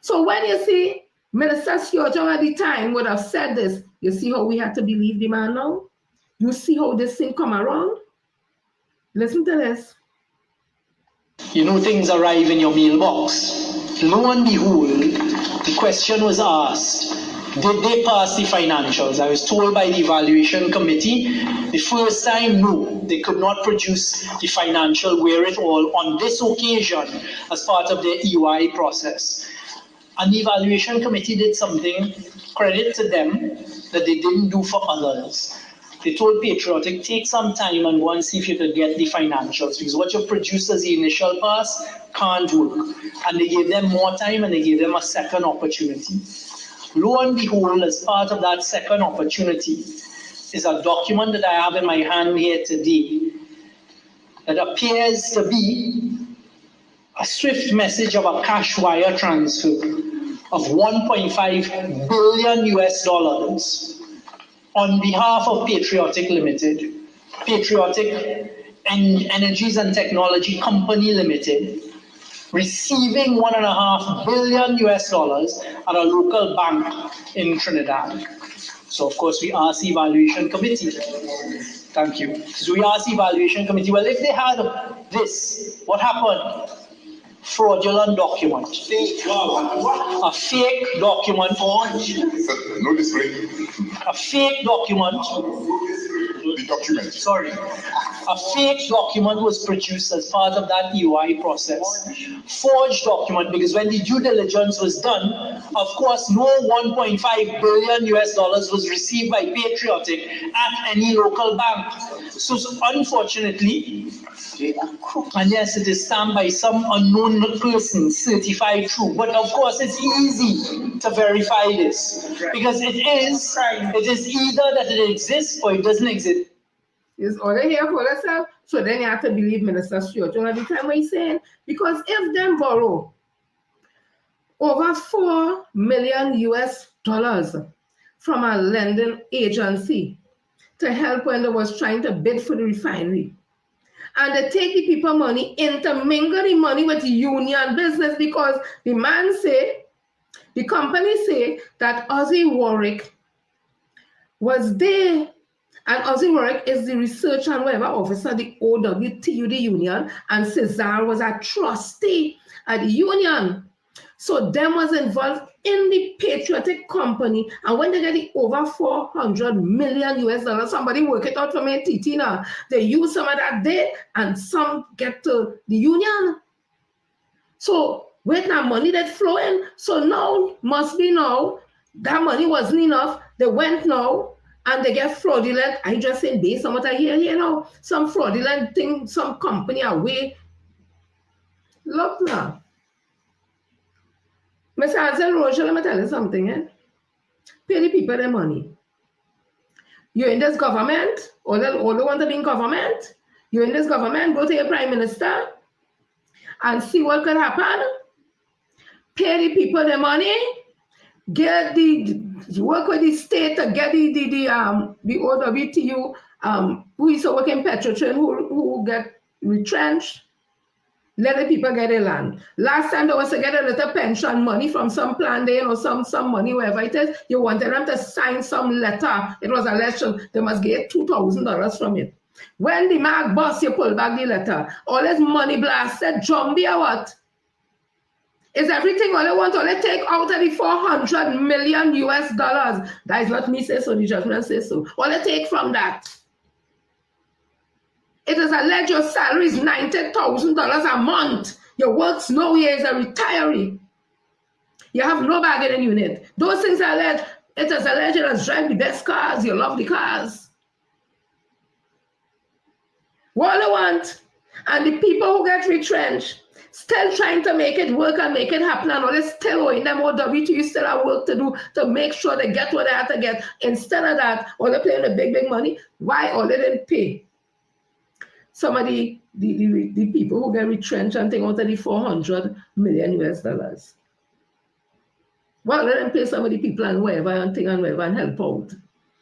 So when you see Minister Siojong at the time would have said this, you see how we had to believe the man now? You see how this thing come around? Listen to this. You know, things arrive in your mailbox. Lo and behold, the question was asked, did they pass the financials? I was told by the evaluation committee, the first time, no, they could not produce the financial wherewithal on this occasion as part of their EY process. And the evaluation committee did something, credit to them, that they didn't do for others. They told Patriotic, take some time and go and see if you could get the financials, because what you produced as the initial pass can't work. And they gave them more time and they gave them a second opportunity. Lo and behold, as part of that second opportunity, is a document that I have in my hand here today that appears to be a swift message of a cash wire transfer of $1.5 billion US on behalf of Patriotic Limited, Patriotic Energies and Technology Company Limited, receiving $1.5 billion US at a local bank in Trinidad. So of course we asked the evaluation committee. Thank you. So we asked the evaluation committee, well, if they had this, what happened? Fraudulent document. A fake document. No display. A fake document. The document. Sorry. a fake document was produced as part of that EOI process. Forged document, because when the due diligence was done, of course, no $1.5 billion was received by Patriotic at any local bank. So unfortunately, and yes, it is stamped by some unknown person, certified true. But of course, it's easy to verify this because it is either that it exists or it doesn't exist. It's order here for yourself. So then you have to believe Minister Stewart. You know the time what he's saying? Because if them borrow over $4 million from a lending agency to help when they was trying to bid for the refinery, and they take the people money, intermingle the money with union business, because the man say, the company say that Ozzy Warwick was there, and Ozzy Warwick is the research and whatever officer, the OWTU, the union, and Cesar was a trustee at the union. So them was involved in the patriotic company, and when they get the over $400 million, somebody work it out for me, Titina. They use some of that there, and some get to the union. So with that money that flow in, so now must be now that money wasn't enough. They went now and they get fraudulent. I just saying based on what I hear here now, some fraudulent thing, some company away. Look now. Mr. Ansel Roger, let me tell you something. Pay the people their money. You're in this government, all they want to be in government. You're in this government, go to your prime minister and see what could happen. Pay the people their money. Get work with the state to get the OWTU who is working Petrotrin who get retrenched. Let the people get their land. Last time they was to get a little pension money from some plan there, some money, wherever it is. You wanted them to sign some letter. It was election. They must get $2,000 from it. When the mark boss, you pull back the letter. All this money blasted, zombie or what? Is everything all they want? All they take out of the $400 million? That is what me say so, the judgment says so. All they take from that. It is alleged your salary is $90,000 a month. Your works no year as a retiree. You have no bargaining unit. Those things are alleged. It is alleged you drive the best cars. You love the cars. What they want, and the people who get retrenched, still trying to make it work and make it happen, and all they still owing them OWTU still have work to do to make sure they get what they have to get. Instead of that, all they paying the big money. Why all they didn't pay? Some of the people who get retrenched and think out of the $400 million. Well, let them pay some of the people and wherever and thing and wherever and help out.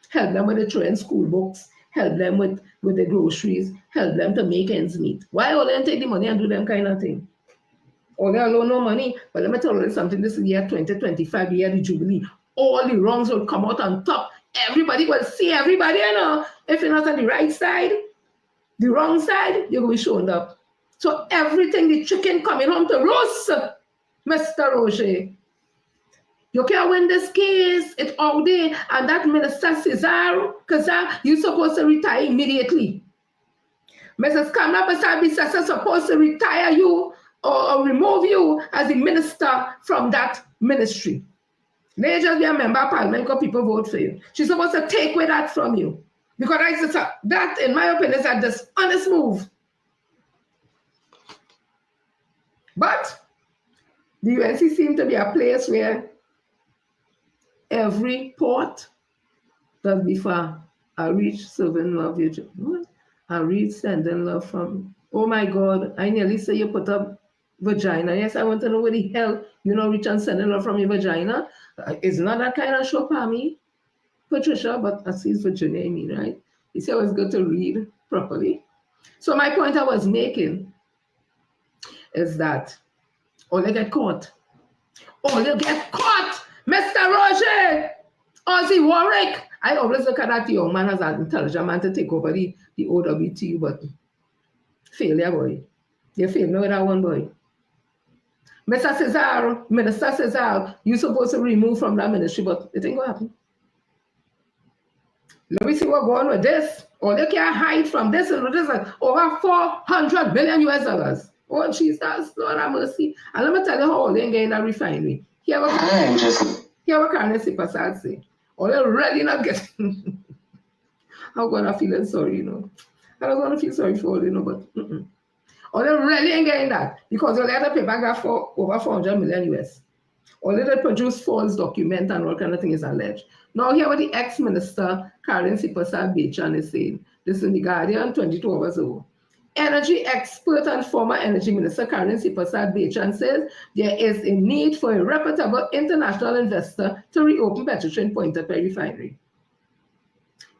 Help them with the train school books, help them with the groceries, help them to make ends meet. Why all them take the money and do them kind of thing? All they alone no money. But let me tell you something, this is year 2025, year the Jubilee. All the wrongs will come out on top. Everybody will see everybody, you know. If you're not on the right side, the wrong side, you're going to be shown up. So everything, the chicken coming home to roost, Mr. Roger. You can't win this case. It's all day. And that Minister Cesar, you're supposed to retire immediately. Mrs. Kamala Bissassa supposed to retire you or remove you as the minister from that ministry. They just be a member of parliament because people vote for you. She's supposed to take away that from you. Because that, in my opinion, is a dishonest move. But the UNC seems to be a place where every port does be far. I reach serving love you. I reach sending love from. Oh my God, I nearly say you put up vagina. Yes, I want to know where the hell you know reach and sending love from your vagina. It's not that kind of show for me. Patricia, but I see it's Virginia, I mean, right? It's always good to read properly. So my point I was making is that all you get caught. All you get caught, Mr. Roger, Ozzy Warwick. I always look at that young man as an intelligent man to take over the OWTU, but failure, boy. You fail with that one, boy. Mr. Cesar, Minister Cesar, you're supposed to remove from that ministry, but it ain't gonna happen. Let me see what's going on with this. Or they can't hide from this and this, over 400 billion US dollars. Oh, Jesus, Lord have mercy. And let me tell you how all they get in a refinery. Here what currency Passad say. Or they really not getting. I'm gonna feel sorry, you know. I don't want to feel sorry for all, you know, but or they really ain't getting that because you let the paper go for over 400 million US. Or let it produce false document and all kind of thing is alleged. Now here what the ex-minister Karen Sipasad Bechan is saying. This is in the Guardian 22 hours ago. Energy expert and former energy minister Karen Sipasad Bechan says there is a need for a reputable international investor to reopen Petrotrain Pointe Père refinery.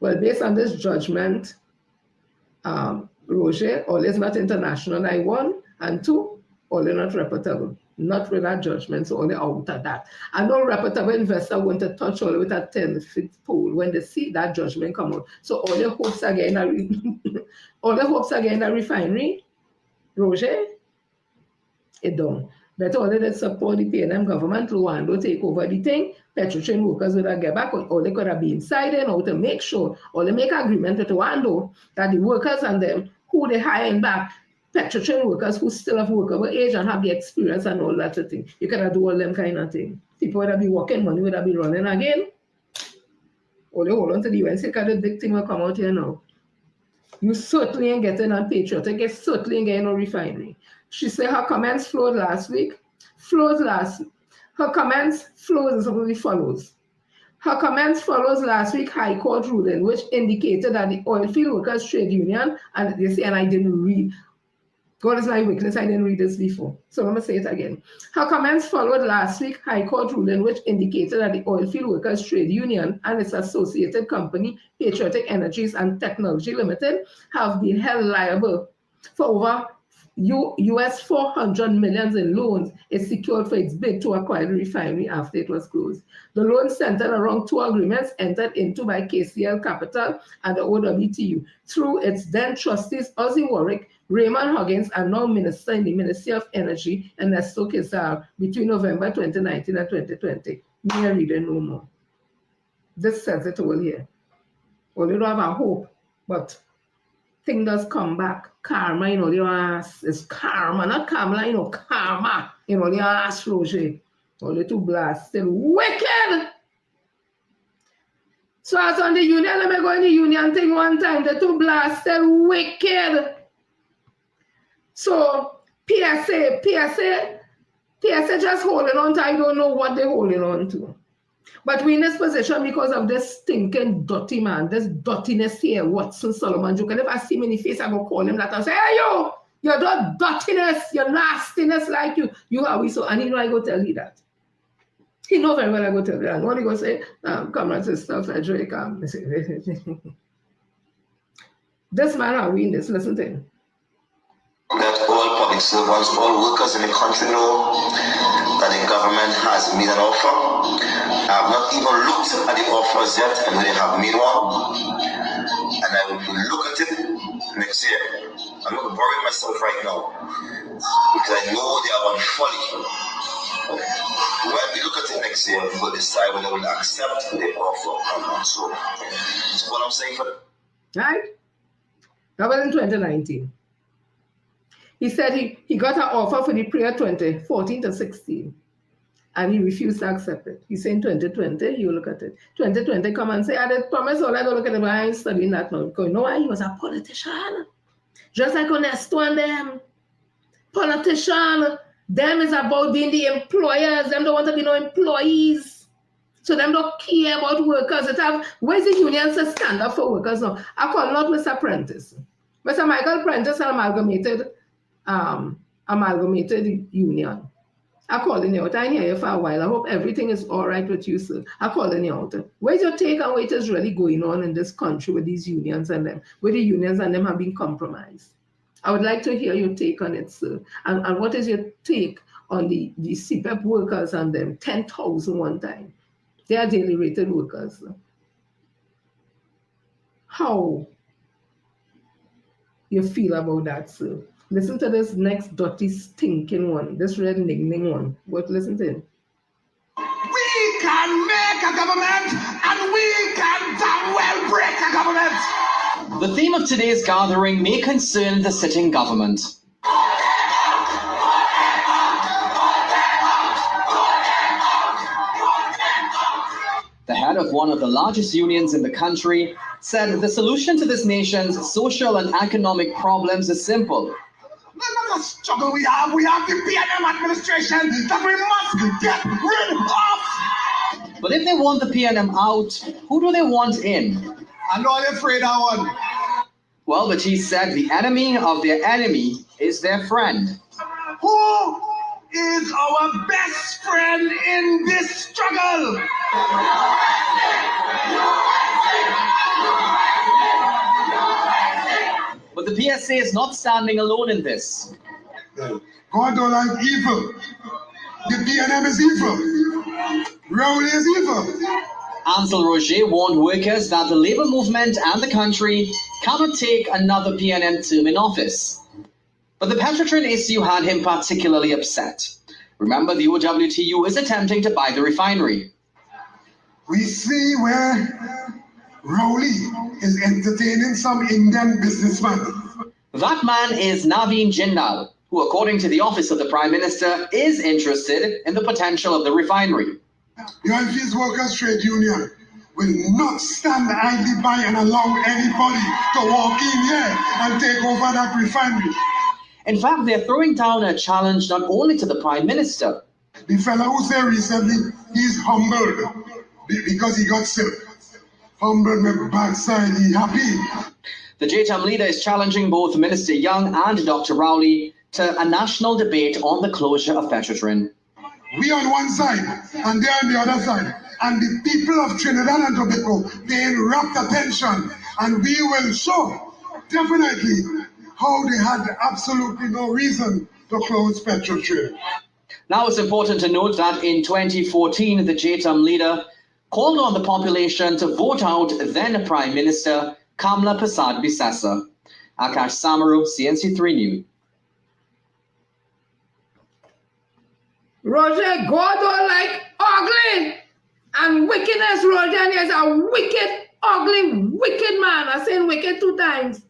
Well, based on this judgment, Roger, all is not international, I one, and two, all is not reputable. Not with that judgment, so only out of that. And no reputable investor want to touch all with a 10-foot pole when they see that judgment come out. So all the hopes are getting a refinery, Roger, it done. But all they support the PNM government, Luando take over the thing, Petrotrain workers would have get back, or they could have been inside and out to make sure, or they make agreement with Luando that the workers and them who they hiring back, Petrotrain workers who still have workable age and have the experience and all that thing. You cannot do all them kind of thing. People would have been working, money would have been running again. Or they hold on to the UNC because the big thing will come out here now. You certainly ain't getting on patriotic, you certainly ain't getting no refinery. She said her comments flowed last week. Her comments flows as follows. Her comments follows last week High Court ruling, which indicated that the Oilfield Workers Trade Union, and they say, and I didn't read, God is my witness, I didn't read this before. So let me say it again. Her comments followed last week High Court ruling, which indicated that the Oilfield Workers Trade Union and its associated company, Patriotic Energies and Technology Limited, have been held liable for over US 400 million in loans is secured for its bid to acquire the refinery after it was closed. The loan centered around two agreements entered into by KCL Capital and the OWTU through its then trustees Ozzy Warwick, Raymond Huggins, and now Minister in the Ministry of Energy, Ernesto Quesada, between November 2019 and 2020. Me a reading no more. This says it all here. Well, you don't have a hope, but thing does come back. Karma, you know, the ass is karma, not karma, you know, karma. You know, the ass, Roger. Only to blast, still wicked. So as on the union, let me go in the union thing one time, the two blast, still wicked. So PSA just holding on to, I don't know what they're holding on to. But we're in this position because of this stinking dirty man, this dirtiness here, Watson Solomon. You can never see me in the face, I go call him that and say, hey, you're that dirtiness, your nastiness like you are we so, and he know I go tell you that. He know very well I go tell you that. And when he go say, comrade sister Frederick, this man are we in this, listen to him. That all public servants, all workers in the country know that the government has made an offer. I have not even looked at the offers yet, and they have made one. And I will look at it next year. I'm not worrying myself right now because I know they are on folly. When we look at it next year, we will decide whether we will accept the offer or not. So that's what I'm saying for. Right? That was in 2019. He said he got an offer for the period 2014 to 16, and he refused to accept it. He said in 2020, you look at it. 2020 come and say, I did promise all I don't look at it, but I ain't studying that now. Because you know why? He was a politician. Just like Ernesto and them. Politician. Them is about being the employers. Them don't want to be no employees. So them don't care about workers. Where's the union to stand up for workers now? I call not Mr. Prentice. Mr. Michael Prentice amalgamated union. I calling you out. I hear you for a while. I hope everything is all right with you, sir. I calling you out. Where's your take on what is really going on in this country with these unions and them? Where the unions and them have been compromised. I would like to hear your take on it, sir. And what is your take on the CPEP workers and them? 10,000 one time. They are daily rated workers. How you feel about that, sir? Listen to this next dirty, stinking one, this red nigning one. But listen to him. We can make a government and we can damn well break a government. The theme of today's gathering may concern the sitting government. The head of one of the largest unions in the country said the solution to this nation's social and economic problems is simple. The struggle we have the PNM administration that we must get rid of. But if they want the PNM out, who do they want in? I know they're afraid of one. Well, but he said the enemy of their enemy is their friend. Who is our best friend in this struggle? But the PSA is not standing alone in this. God don't like evil. The PNM is evil. Rowley is evil. Ansel Roger warned workers that the labor movement and the country cannot take another PNM term in office. But the Petrotrin issue had him particularly upset. Remember, the OWTU is attempting to buy the refinery. We see where Rowley is entertaining some Indian businessman. That man is Naveen Jindal, who, according to the Office of the Prime Minister, is interested in the potential of the refinery. The Oilfields Workers Trade Union will not stand idly by and allow anybody to walk in here and take over that refinery. In fact, they're throwing down a challenge not only to the Prime Minister. The fellow who said recently he's humbled because he got sick. Humbled with backside, he happy. The JTAM leader is challenging both Minister Young and Dr. Rowley to a national debate on the closure of Petrotrin. We on one side, and they on the other side. And the people of Trinidad and Tobago, they in rapt attention. And we will show, definitely, how they had absolutely no reason to close Petrotrin. Now it's important to note that in 2014, the JTAM leader called on the population to vote out then Prime Minister Kamla Prasad Bisesa. Akash Samaru, CNC3 News. Roger, God don't like ugly and wickedness. Roger is a wicked, ugly, wicked man. I said wicked 2 times.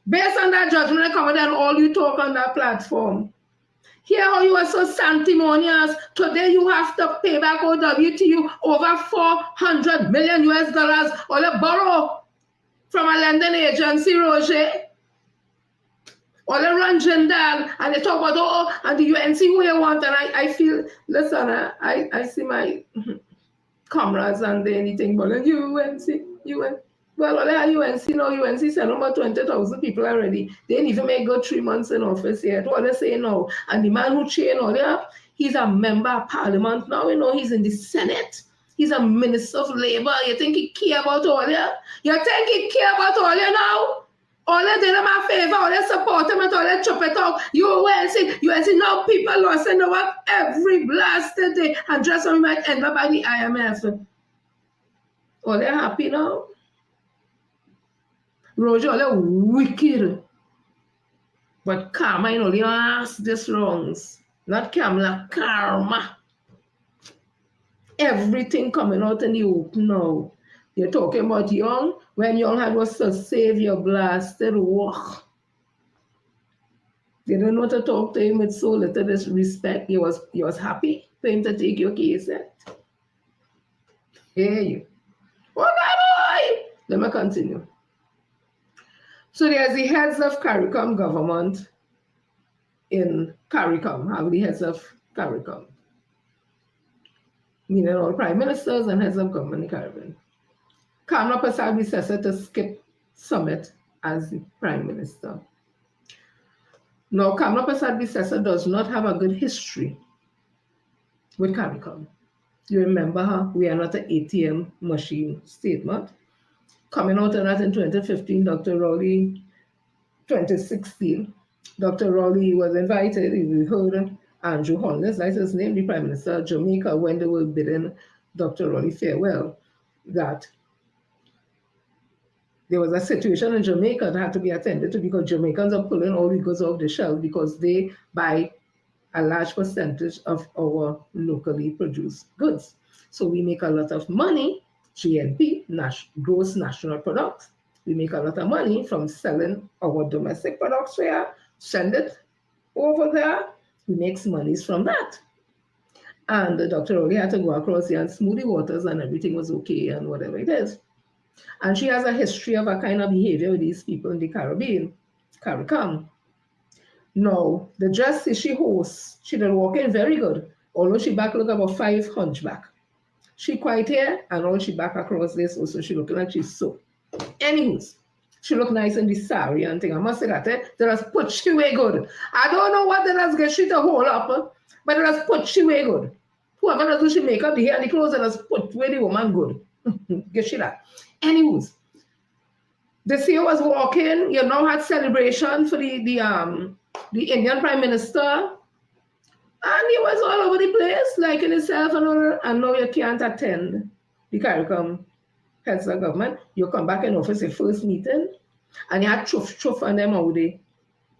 Based on that judgment, I come and all you talk on that platform. Here how you are so sanctimonious. Today you have to pay back OWTU over $400 million or a borrow from a lending agency, Roger. Or they run Jindal and they talk about, oh, and the UNC who you want. And I feel, listen, I see my comrades and they anything but UNC. Well, all that UNC now, UNC sent over 20,000 people already. They didn't even make good 3 months in office yet. What they say now? And the man who chain all that, he's a member of parliament now, he's in the Senate. He's a minister of labor. You think he care about all that? You think he care about all that now? All they did him a favor, all they support him, and all they chop it out. UNC, now people lost in the work every blasted day. And just so we might end up by the IMF. All they happy now? Roger, all they wicked. But karma, you ask this wrongs. Not Kamala, karma. Everything coming out in the open now. You're talking about Young. When Young had was to save your blasted work. They didn't want to talk to him with so little disrespect. He was happy for him to take your case. Hey, you. Okay, boy. Let me continue. So there's the heads of CARICOM government in CARICOM, have the heads of CARICOM. Meaning all prime ministers and heads of government in the Caribbean. Kamla Prasad Bisesa to skip summit as the prime minister. Now, Kamla Prasad Bisesa does not have a good history with CARICOM. You remember her, we are not an ATM machine statement. Coming out of that in 2015, Dr. Rowley, 2016, Dr. Rowley was invited, we heard Andrew Holness, that's his name, the Prime Minister of Jamaica, when they were bidding Dr. Rowley farewell, that there was a situation in Jamaica that had to be attended to because Jamaicans are pulling all the goods off the shelf because they buy a large percentage of our locally produced goods. So we make a lot of money, GNP, gross national product, We make a lot of money from selling our domestic products here, send it over there, we make monies from that. And the doctor only had to go across here and smooth the waters and everything was okay and whatever it is. And she has a history of a kind of behavior with these people in the Caribbean, CARICOM. Now, the dress she hosts, she did walk in very good, although she back look about 5 hunchback. She quite here and all she back across this, also she looking like she's so. Anyways, she look nice in the sari and thing. I must say that, they just put she way good. I don't know what they just get she to hold up, but they just put she way good. Whoever does do she make up the hair and the clothes, they just put where the woman good. Get she that. Anyways, this year was walking, you know, had celebration for the Indian Prime Minister, and he was all over the place, like in himself and all, and now you can't attend the CARICOM heads of government. You come back in office, your first meeting, and you had chuff and them out there.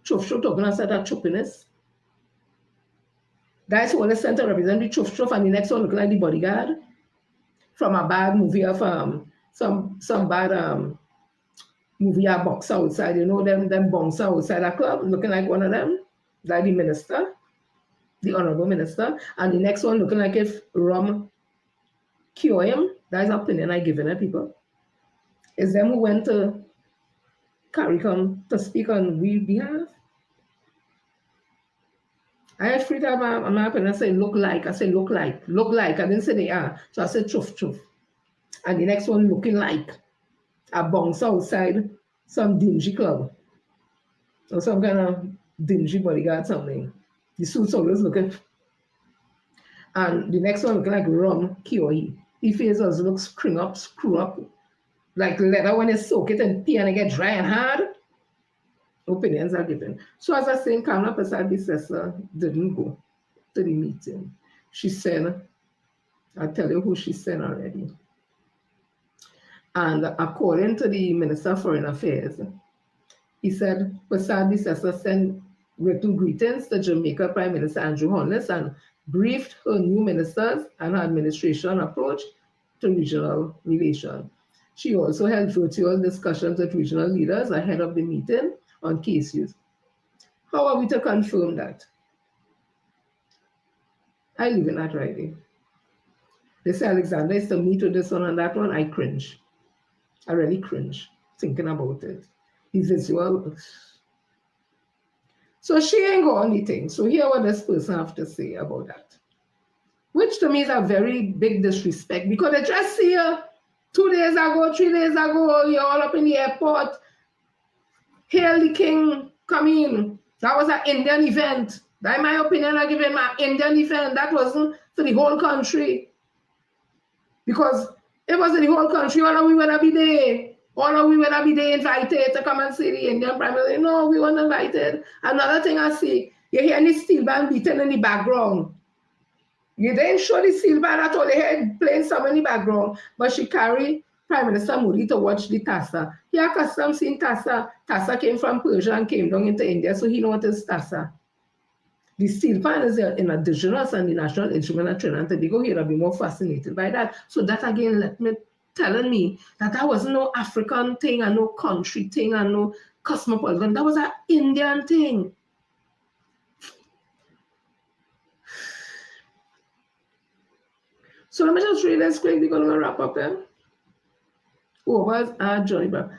Chuff talking and start choppiness. Guys who want to send to represent the chuff, and the next one looking like the bodyguard from a bad movie of some bad movie or boxer outside, you know, them bouncer outside a club, looking like one of them, like the minister, the honorable minister, and the next one looking like if rum cure him. That's the opinion I given it, people. It's them who went to CARICOM to speak on we behalf. I had free time, I'm up and I say look like. I said look like. I didn't say they are. So I said chuff. And the next one looking like a bouncer outside some dingy club or some kind of dingy bodyguard something. The suit's always looking. And the next one looking like rum Kiohi. The face also looks screw up, like leather when you soak it in tea and it get dry and hard. Opinions are given. So as I was saying, Kamla Prasad-Bissessar didn't go to the meeting. She said, I'll tell you who she sent already. And according to the Minister of Foreign Affairs, he said Prasad-Bissessar sent written greetings to Jamaica Prime Minister Andrew Holness and briefed her new ministers and her administration approach to regional relations. She also held virtual discussions with regional leaders ahead of the meeting on key issues. How are we to confirm that? I live in that writing. They say Alexander is to meet with this one and that one. I cringe. I really cringe thinking about it. The visual. So she ain't got anything. So hear what this person have to say about that. Which to me is a very big disrespect because they just see her 2 days ago, 3 days ago, you're all up in the airport. Hail the king, come in. That was an Indian event. That, in my opinion, I give him an Indian event. That wasn't for the whole country. Because if it was in the whole country, all of we would be there. All of we would be there invited to come and see the Indian Prime Minister. No, we weren't invited. Another thing I see, you hear the steel band beating in the background. You didn't show the steel band at all. They had playing some in the background. But she carried Prime Minister Modi to watch the Tassa. He had custom seen Tassa. Tassa came from Persia and came down into India, so he knows what is Tassa. The steel pan is an indigenous and the national instrument of Trinidad and Tobago. He'll be more fascinated by that. So that again let me telling me that wasn't no African thing and no country thing and no cosmopolitan. That was an Indian thing. So let me just read this quick because I'm going to wrap up there. Oh, was Johnny Brown.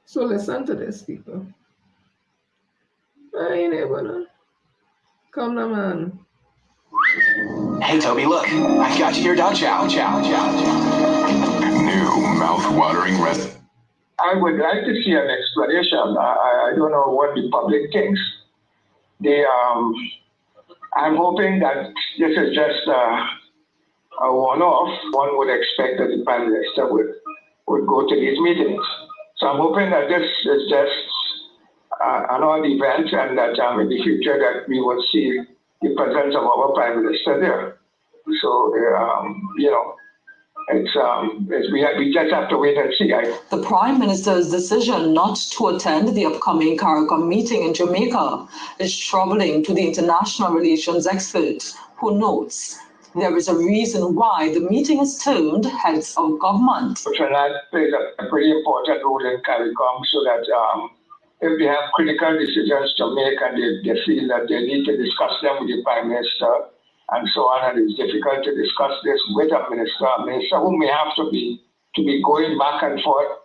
So listen to this, people. I ain't able to. Come now, man. Hey, Toby, look. I got you your dog chow. New mouth-watering recipe. I would like to see an explanation. I don't know what the public thinks. I'm hoping that this is just a one-off. One would expect that the Prime Minister would go to these meetings. So I'm hoping that this is just an odd event and that in the future that we will see the presence of our Prime Minister there. So, we just have to wait and see. The Prime Minister's decision not to attend the upcoming CARICOM meeting in Jamaica is troubling to the international relations expert, who notes There is a reason why the meeting is termed Heads of Government. Trinidad plays a pretty important role in CARICOM so that if they have critical decisions to make and they feel that they need to discuss them with the Prime Minister and so on, and it's difficult to discuss this with a minister who may have to be going back and forth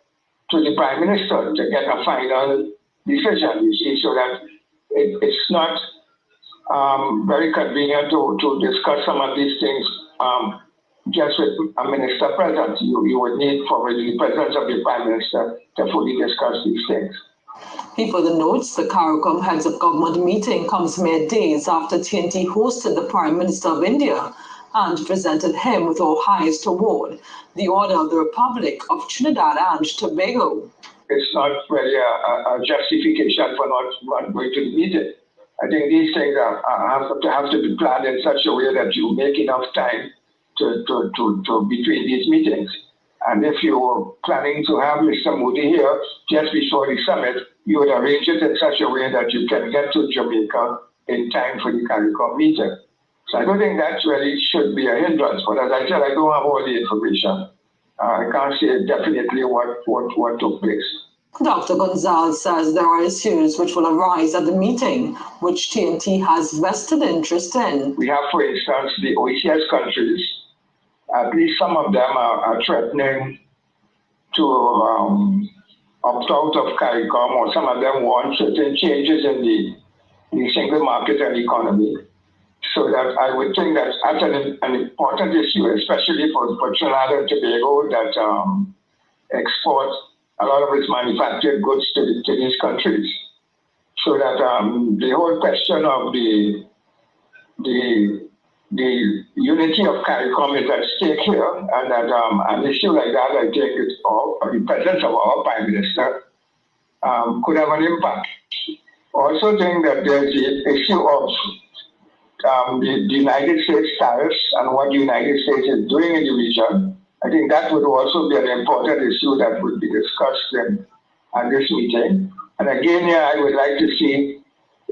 to the Prime Minister to get a final decision, you see, so that it's not very convenient to discuss some of these things just with a minister present. You would need probably the presence of the Prime Minister to fully discuss these things. He further notes the CARICOM Heads of Government meeting comes mere days after TNT hosted the Prime Minister of India and presented him with our highest award, the Order of the Republic of Trinidad and Tobago. It's not really a justification for not going to the meeting. I think these things have to be planned in such a way that you make enough time to between these meetings. And if you're planning to have Mr. Modi here just before the summit, you would arrange it in such a way that you can get to Jamaica in time for the CARICOM meeting. So I don't think that really should be a hindrance. But as I said, I don't have all the information. I can't say definitely what took place. Dr. Gonzalez says there are issues which will arise at the meeting, which TNT has vested interest in. We have, for instance, the OECS countries. At least some of them are threatening to opt out of CARICOM, or some of them want certain changes in the single market and economy. So that I would think that that's an important issue, especially for Trinidad and Tobago, that export a lot of its manufactured goods to these countries. So that the whole question of the unity of CARICOM is at stake here, and that an issue like that, I think, the presence of our Prime Minister could have an impact. Also think that there's the issue of the United States tariffs and what the United States is doing in the region. I think that would also be an important issue that would be discussed at this meeting. And again, here I would like to see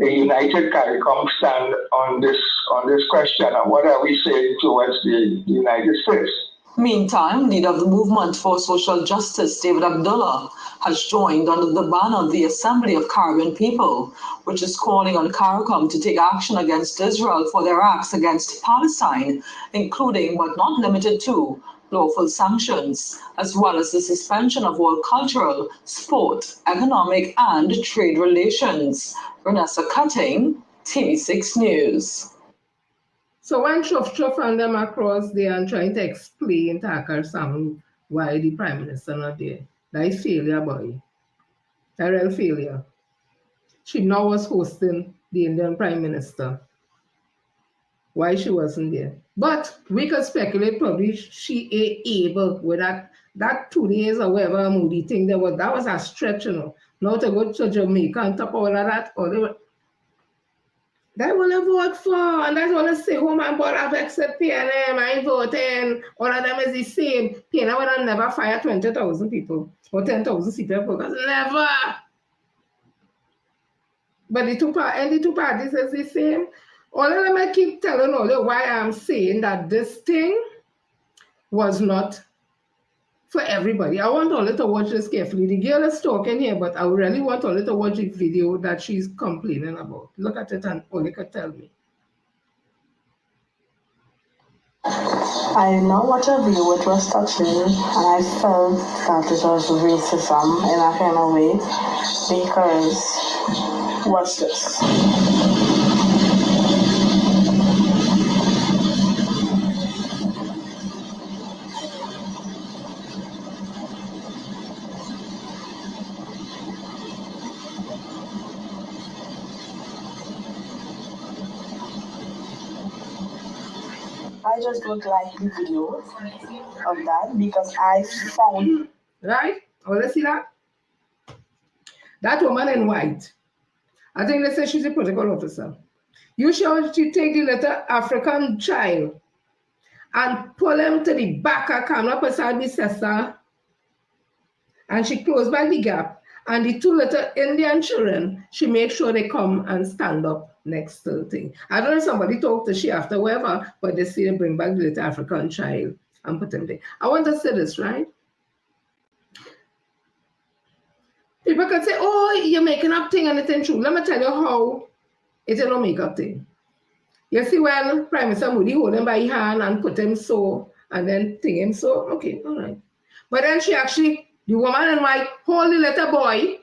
a united CARICOM stand on this question, and what are we saying towards the United States. Meantime, leader of the Movement for Social Justice, David Abdullah, has joined under the banner of the Assembly of Caribbean People, which is calling on CARICOM to take action against Israel for their acts against Palestine, including but not limited to lawful sanctions, as well as the suspension of all cultural, sport, economic and trade relations. Renessa Cutting, TV6 News. So when Chuff and them across there and trying to explain to Akar Sam why the Prime Minister not there, that is failure, boy. A real failure. She now was hosting the Indian Prime Minister. Why she wasn't there? But we could speculate probably she ain't able with that 2 days or whatever Moody thing that was a stretch, you know. Now to go to Jamaica and top all of that, they want to vote for, and that's want to stay home and board of exit PNM, I ain't voting. All of them is the same. PNM would never fire 20,000 people or 10,000 people because never. But the two parties is the same. All of them I keep telling all you why I'm saying that this thing was not for everybody. I want all to watch this carefully. The girl is talking here, but I really want all to watch the video that she's complaining about. Look at it and all you can tell me. I now watched a video it was touching, and I felt that it was racism in a kind of way, because what's this? I just don't like the video of that because I found... Right? Oh, let's see that? That woman in white. I think they say she's a protocol officer. You should take the little African child and pull him to the back of camera beside the sister, and she closed by the gap. And the two little Indian children, she makes sure they come and stand up next thing. I don't know if somebody talked to she after whatever, but they say they bring back the little African child and put him there. I want to say this, right? People can say, oh, you're making up thing and it's true. Let me tell you how it's a no make up thing. You see when Prime Minister Moody hold him by his hand and put him so, and then thing him so, okay, all right. But then she actually, the woman in white, hold the little boy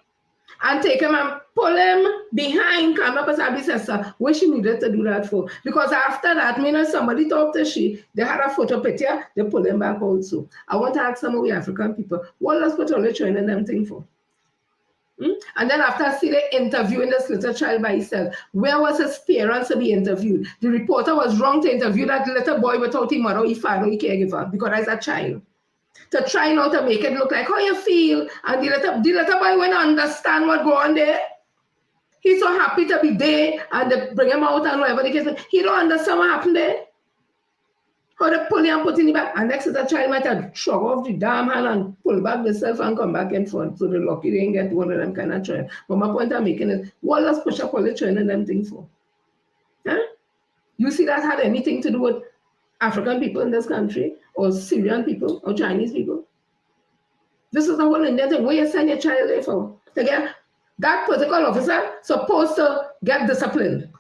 and take him and pull him behind Kamla Pasabi Sessa, where she needed to do that for. Because after that, somebody talked to she, they had a photo picture, they pull him back also. I want to ask some of the African people, what does put all the training them thing for? And then after see the interviewing this little child by himself, where was his parents to be interviewed? The reporter was wrong to interview that little boy without his mother, his father, his caregiver, because as a child. To try not to make it look like how you feel. And the little boy won't understand what go on there. He's so happy to be there and they bring him out and whatever the case. He don't understand what happened there. How they pull him and put him back. And next the child might have shrug off the damn hand and pull back themselves and come back in front. So they're lucky they didn't get one of them kind of trend. But my point I'm making is, what does push up all the trend and them things for? Huh? You see that had anything to do with African people in this country, or Syrian people, or Chinese people? This is the whole Indian thing. Where you send your child there for? To get that protocol officer supposed to get disciplined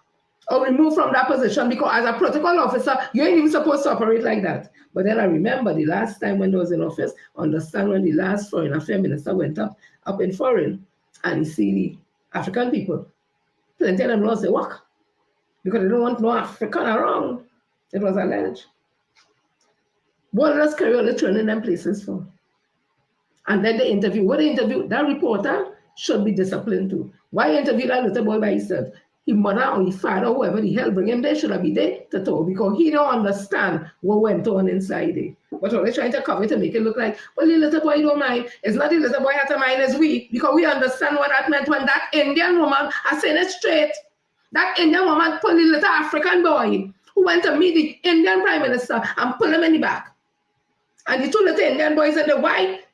or removed from that position, because as a protocol officer, you ain't even supposed to operate like that. But then I remember the last time when I was in office, understand when the last foreign affairs minister went up in foreign and he see the African people, plenty of them lost their work because they don't want no African around. It was alleged. What does carry on the training them places for? And then they interview. What they interview, that reporter should be disciplined too. Why interview that little boy by himself? His mother or his father, whoever the hell bring him there, should have been there to talk, because he don't understand what went on inside there. But they're trying to cover it to make it look like, well, the little boy don't mind. It's not the little boy had a mind as we, because we understand what that meant when that Indian woman, I said it straight, that Indian woman pulled the little African boy who went to meet the Indian Prime Minister and pull him in the back. And the two little Indian boys and the white,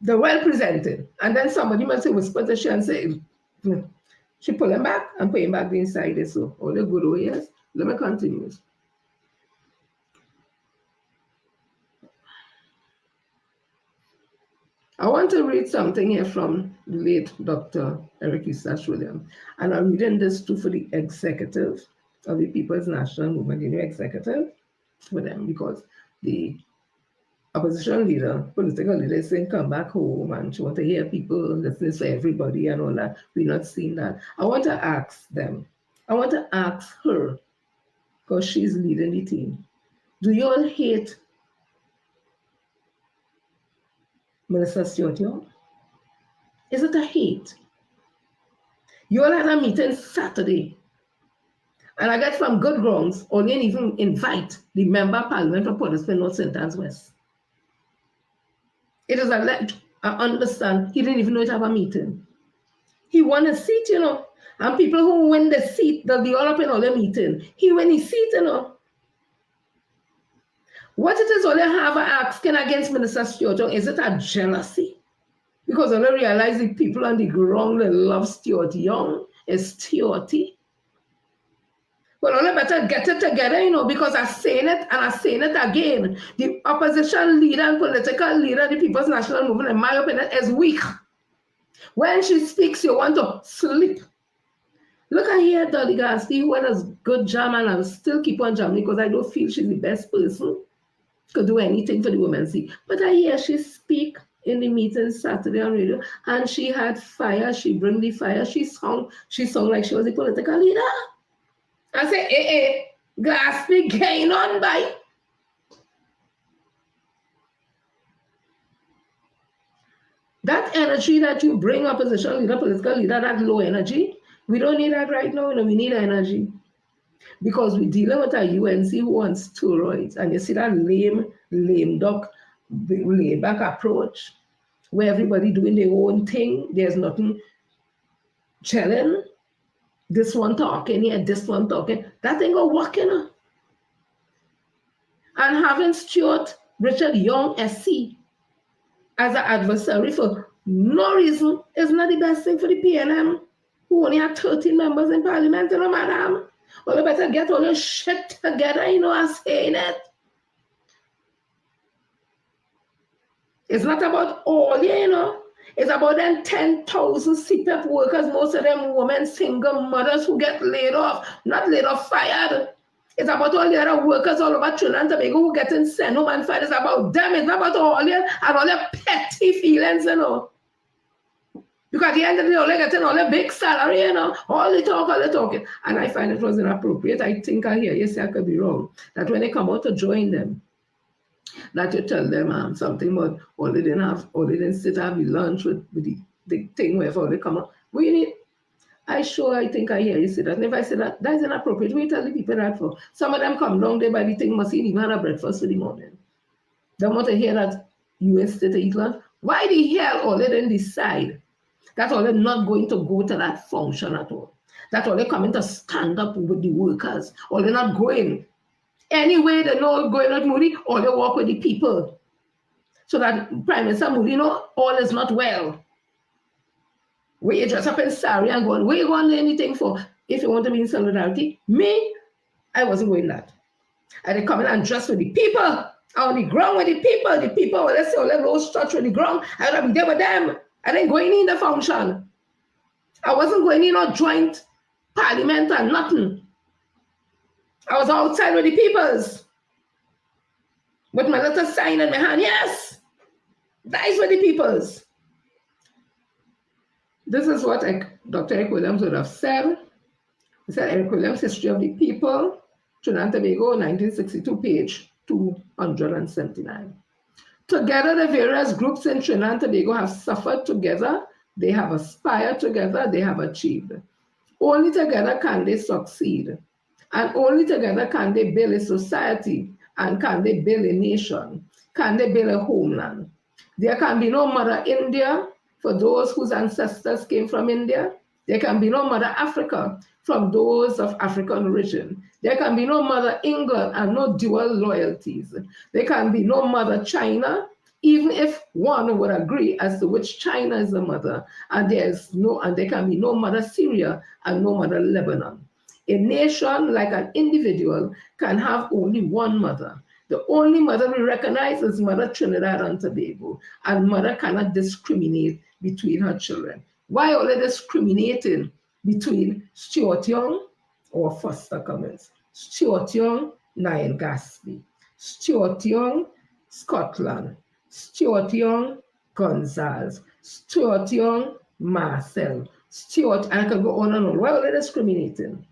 they're well presented. And then somebody must say, whisper to she and say, she pull him back and put him back inside there. So all the good old years. Let me continue. I want to read something here from the late Dr. Eric Eustace Williams. And I'm reading this too for the executive of the People's National Movement, the new executive for them, because the opposition leader, political leader is saying come back home and she want to hear people, listen to everybody and all that. We're not seeing that. I want to ask them, I want to ask her, because she's leading the team. Do you all hate Minister Stewart Young? Is it a hate? You all had a meeting Saturday, and I get from good grounds, or they didn't even invite the member of parliament from Port of Spain, North St. Anne's West. It is alleged, I understand, he didn't even know it have a meeting. He won a seat, you know, and people who win the seat, they'll be all up in all the meeting. He win his seat, you know. What it is all they have asking against Minister Stewart Young, is it a jealousy? Because when I realize the people on the ground that love Stewart Young is Stewarty. Well, only better get it together, you know, because I'm saying it and I'm saying it again. The opposition leader and political leader, the People's National Movement, in my opinion, is weak. When she speaks, you want to sleep. Look at here, Dolly Garsky, who has good jam, and I'll still keep on jamming because I don't feel she's the best person to do anything for the women's league. But I hear she speak in the meeting Saturday on radio, and she had fire. She bring the fire. She sung like she was a political leader. I say, Gaspy gain on by. That energy that you bring, opposition leader, political leader, that low energy, we don't need that right now. You know, we need energy. Because we're dealing with a UNC who wants steroids. And you see that lame duck, laid back approach, where everybody doing their own thing. There's nothing chilling. This one talking here, this one talking. That ain't gonna work, you know. And having Stuart Richard Young SC as an adversary for no reason is not the best thing for the PNM. who only had 13 members in parliament, madam. Well, you better get all your shit together, I'm saying it. It's not about all, It's about them 10,000 CPEP workers, most of them women, single mothers who get laid off, not laid off, fired. It's about all the other workers all over Trinidad and Tobago who getting sent home and fired. It's about them. It's not about all your and all their petty feelings, Because at the end of the day, all they're getting all their big salary, all the talking. And I find it was inappropriate. I think I hear you say I could be wrong. That when they come out to join them, that you tell them something about all they didn't sit and have lunch with the thing wherever they come out. We need. I think I hear you say that. And if I say that, that's inappropriate. We tell the people that for. Some of them come down there by the thing, must even have a breakfast for the morning. They want to hear that US state to eat lunch. Why the hell all they didn't decide that all they're not going to go to that function at all? That all they're coming to stand up with the workers, or they're not going. Anyway, they know going with Moody, or they walk with the people. So that Prime Minister Moody, all is not well. Where you dress up in sari and going, where you going to anything for? If you want to be in solidarity, me, I wasn't going that. I did come in and dress with the people, on the ground with the people, let's say, all them low touch with the ground, I gotta be there with them. I didn't go in the function. I wasn't going in a joint parliament and nothing. I was outside with the peoples. With my little sign in my hand, yes, that is with the peoples. This is what Dr. Eric Williams would have said. He said, Eric Williams, History of the People, Trinidad and Tobago, 1962, page 279. Together, the various groups in Trinidad and Tobago have suffered together, they have aspired together, they have achieved. Only together can they succeed. And only together can they build a society, and can they build a nation, can they build a homeland. There can be no Mother India for those whose ancestors came from India. There can be no Mother Africa from those of African origin. There can be no Mother England and no dual loyalties. There can be no Mother China, even if one would agree as to which China is the mother, and there can be no Mother Syria and no Mother Lebanon. A nation, like an individual, can have only one mother. The only mother we recognize is Mother Trinidad and Tobago, and mother cannot discriminate between her children. Why are they discriminating between Stuart Young or Foster Cummins? Stuart Young, Niall Gaspy. Stuart Young, Scotland. Stuart Young, Gonzales. Stuart Young, Marcel. Stuart, and I can go on and on. Why are they discriminating?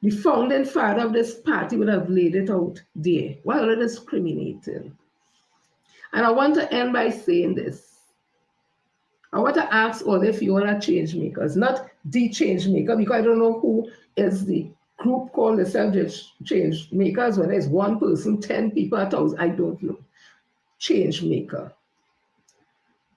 The founding father of this party would have laid it out there. Why are they discriminating? And I want to end by saying this. I want to ask all if you are change makers, not the change maker, because I don't know who is the group called the self-change makers, whether it's one person, 10 people, 1,000, I don't know. Change maker.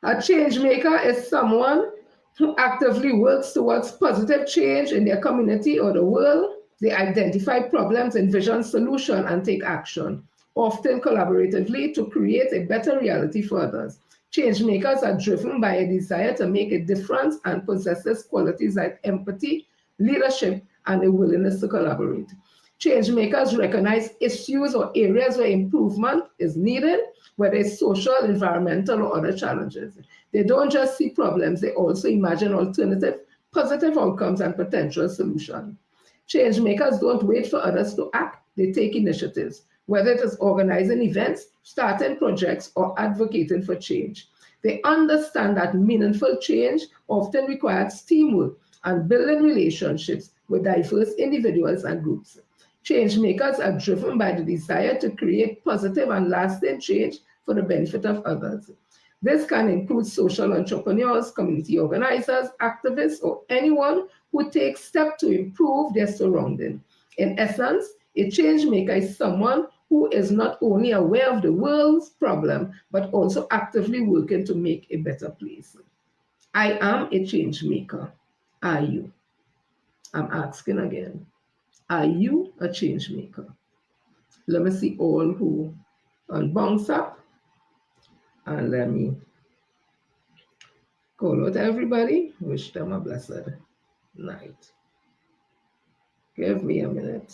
A change maker is someone who actively works towards positive change in their community or the world. They identify problems, envision solutions, and take action, often collaboratively, to create a better reality for others. Change makers are driven by a desire to make a difference and possesses qualities like empathy, leadership, and a willingness to collaborate. Change makers recognize issues or areas where improvement is needed, whether it's social, environmental, or other challenges. They don't just see problems, they also imagine alternative, positive outcomes and potential solutions. Change makers don't wait for others to act, they take initiatives, whether it is organizing events, starting projects, or advocating for change. They understand that meaningful change often requires teamwork and building relationships with diverse individuals and groups. Change makers are driven by the desire to create positive and lasting change for the benefit of others. This can include social entrepreneurs, community organizers, activists, or anyone who takes steps to improve their surroundings. In essence, a change maker is someone who is not only aware of the world's problem, but also actively working to make a better place. I am a change maker. Are you? I'm asking again. Are you a change maker? Let me see all who bounce up. And let me Call out everybody. Wish them a blessed night. Give me a minute.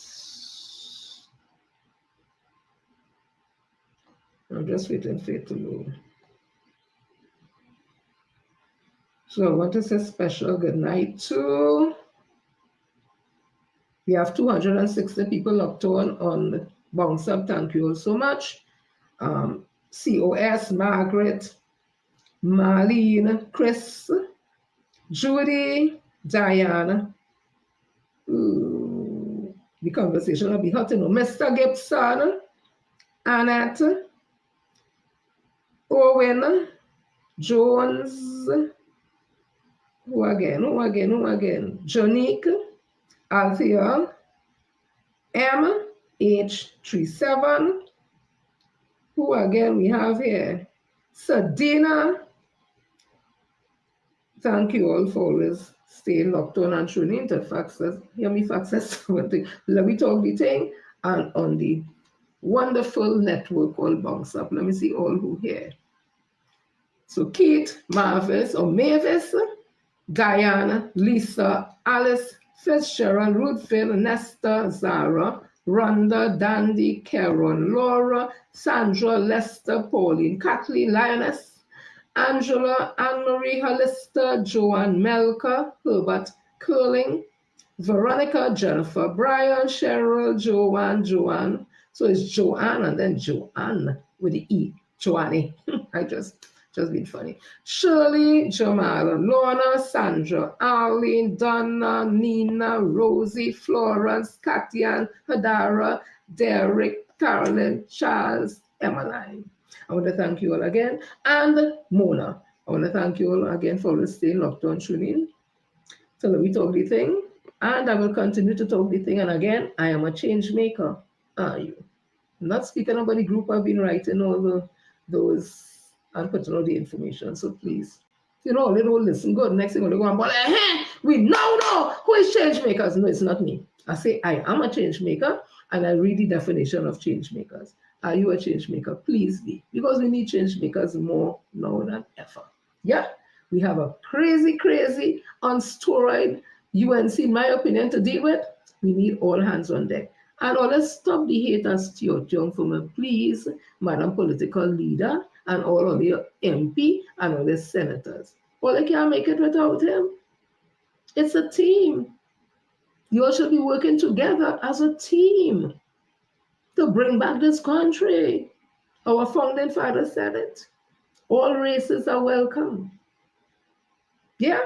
I'm just waiting for it to load. So I want to say special good night to. We have 260 people locked on Bounce Up. Thank you all so much. COS, Margaret, Marlene, Chris, Judy, Diana. Ooh, the conversation will be hot, you know. Mr. Gibson, Annette, Owen, Jones, who again? Jonique, Althea, MH37. Who again we have here? Sadina. Thank you all for always staying locked on and tuning into Faxes. Hear me Faxes. Let me talk the thing. And on the wonderful network called Bounce Up. Let me see all who here. So Keith, Mavis, Guyana, Lisa, Alice, Fitzgerald, Ruthville, Nesta, Zara, Rhonda, Dandy, Karen, Laura, Sandra, Lester, Pauline, Kathleen, Lioness, Angela, Anne-Marie, Hollister, Joanne, Melka, Herbert, Curling, Veronica, Jennifer, Brian, Cheryl, Joanne. So it's Joanne and then Joanne with the E. Joanne. I just been funny. Shirley, Jamala, Lorna, Sandra, Arlene, Donna, Nina, Rosie, Florence, Katyan, Hadara, Derek, Carolyn, Charles, Emmeline. I want to thank you all again. And Mona, I want to thank you all again for staying locked on, tuning. So let me talk the thing. And I will continue to talk the thing. And again, I am a change maker. Are you? I'm not speaking about the group I've been writing all those and putting all the information. So please, they don't listen good. Next thing they go and go, we now know who is change makers. No, it's not me. I say I am a change maker and I read the definition of change makers. Are you a change maker? Please be, because we need change makers more now than ever. Yeah, we have a crazy on steroid UNC, in my opinion, to deal with. We need all hands on deck. And let's stop the hate and Stuart Young for me, please, Madam Political Leader, and all of the MP and all the senators. Well, they can't make it without him. It's a team. You all should be working together as a team to bring back this country. Our founding father said it. All races are welcome. Yeah?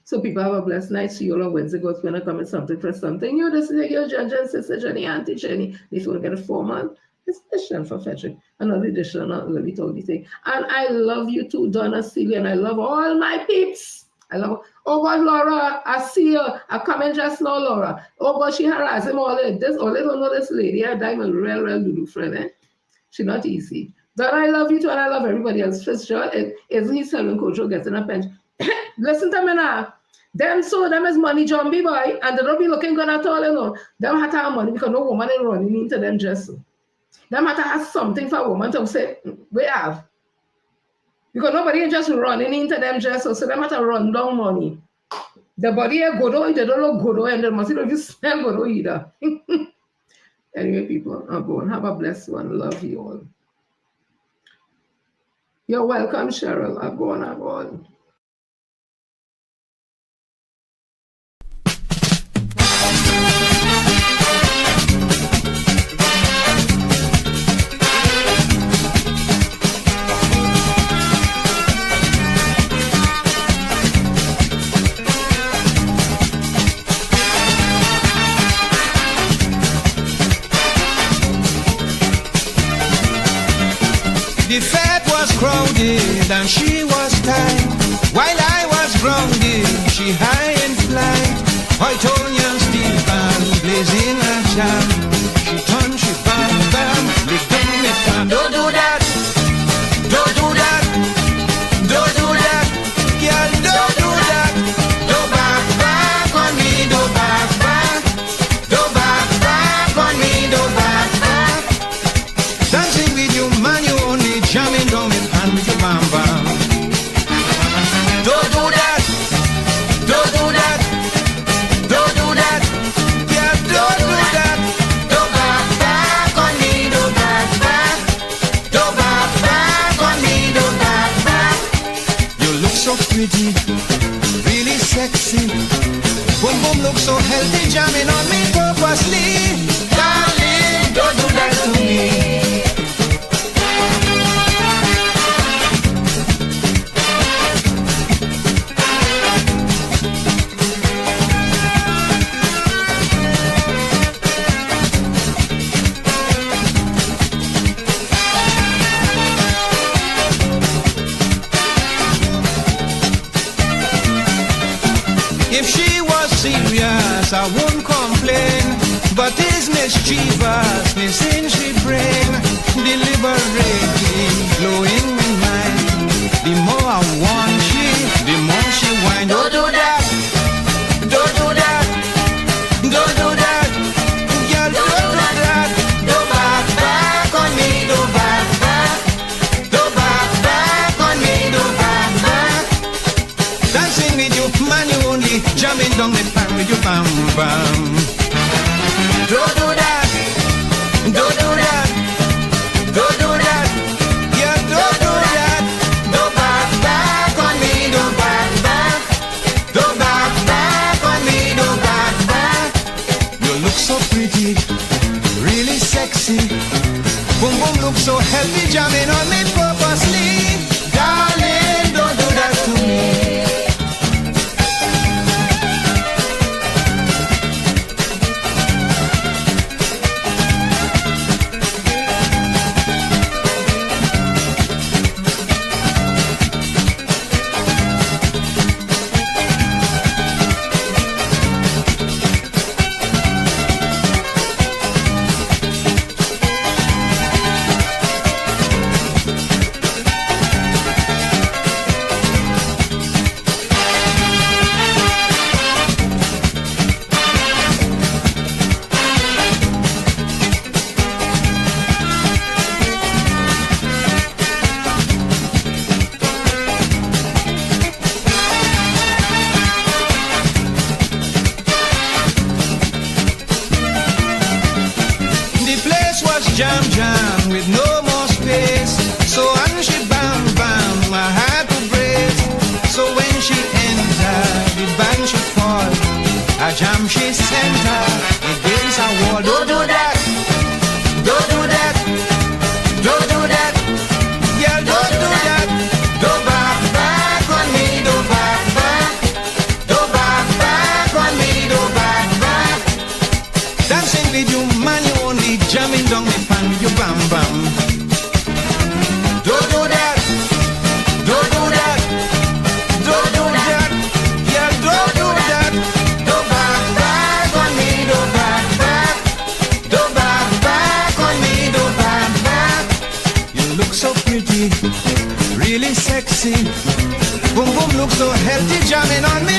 So people have a blessed night. See you all on Wednesday. God's going to come with something for something. You this is your judge and sister Jenny, Auntie Jenny. If you want to get a foreman, it's edition for fetching. Another edition, let me tell you thing. And I love you too, Donna, Celia, and I love all my peeps. I love, oh God, Laura, I see her. I come in just now, Laura. Oh God, she harassed him all this. All they don't know this lady. I diamond real Lulu friend, eh? She's not easy. Donna, I love you too, and I love everybody else. Fitzgerald, isn't he selling culture getting a pension? Listen to me now. Them is money jumpy boy, and they don't be looking good at all, you know. Them have to have money because no woman is running into them just. Them have to have something for a woman to say, we have. Because nobody is just running into them just so them have to run down money. The body is good, they don't look good, and they must not even smell good either. Anyway, people, I'm going. Have a blessed one. Love you all. You're welcome, Cheryl. I'm going. The fat was crowded and she was tight. While I was grounded, she high and fly. White onion steep and blazing a charm. She turned, she bam, licking me down. Don't do that, don't do that, don't do that, girl, don't do that. Don't back on me, don't back, don't back on me, don't back. Dancing with you, man, you only jamming down with hand with your bam bam. Don't pretty, really sexy. Boom boom look so healthy, jamming on me purposely. Darling, don't do that to me. If she was serious, I wouldn't complain. But is mischievous, missing she brain, deliberating, blowing my mind. The more I want she, the more she whine. Don't do that, don't do that, don't do that, girl, don't do that. Don't back on me, don't back, don't back on me, don't back. Dancing with you, man, you only jamming down the pan with your bam bam. Don't do that, don't do that, don't do that, yeah, don't do that. Don't back on me, don't back, don't back on me, don't back. You look so pretty, really sexy. Boom boom look so healthy, jamming on me purposely. Darling, don't do that to me. Jam jam with no more space. So when she bam bam, I had to brace. So when she entered, the band she fall. A jam she center against a wall. Don't do that, don't do that, don't do that, yeah, don't do that. Don't back on me, don't back, don't back on me, don't back. Dancing with you, man, you only jamming down the pan with your bam bam. Don't do that, don't do that, don't do that, yeah, don't do that. Don't back on me, don't back, don't back on me, don't back. You look so pretty, really sexy. Boom boom look so healthy, jamming on me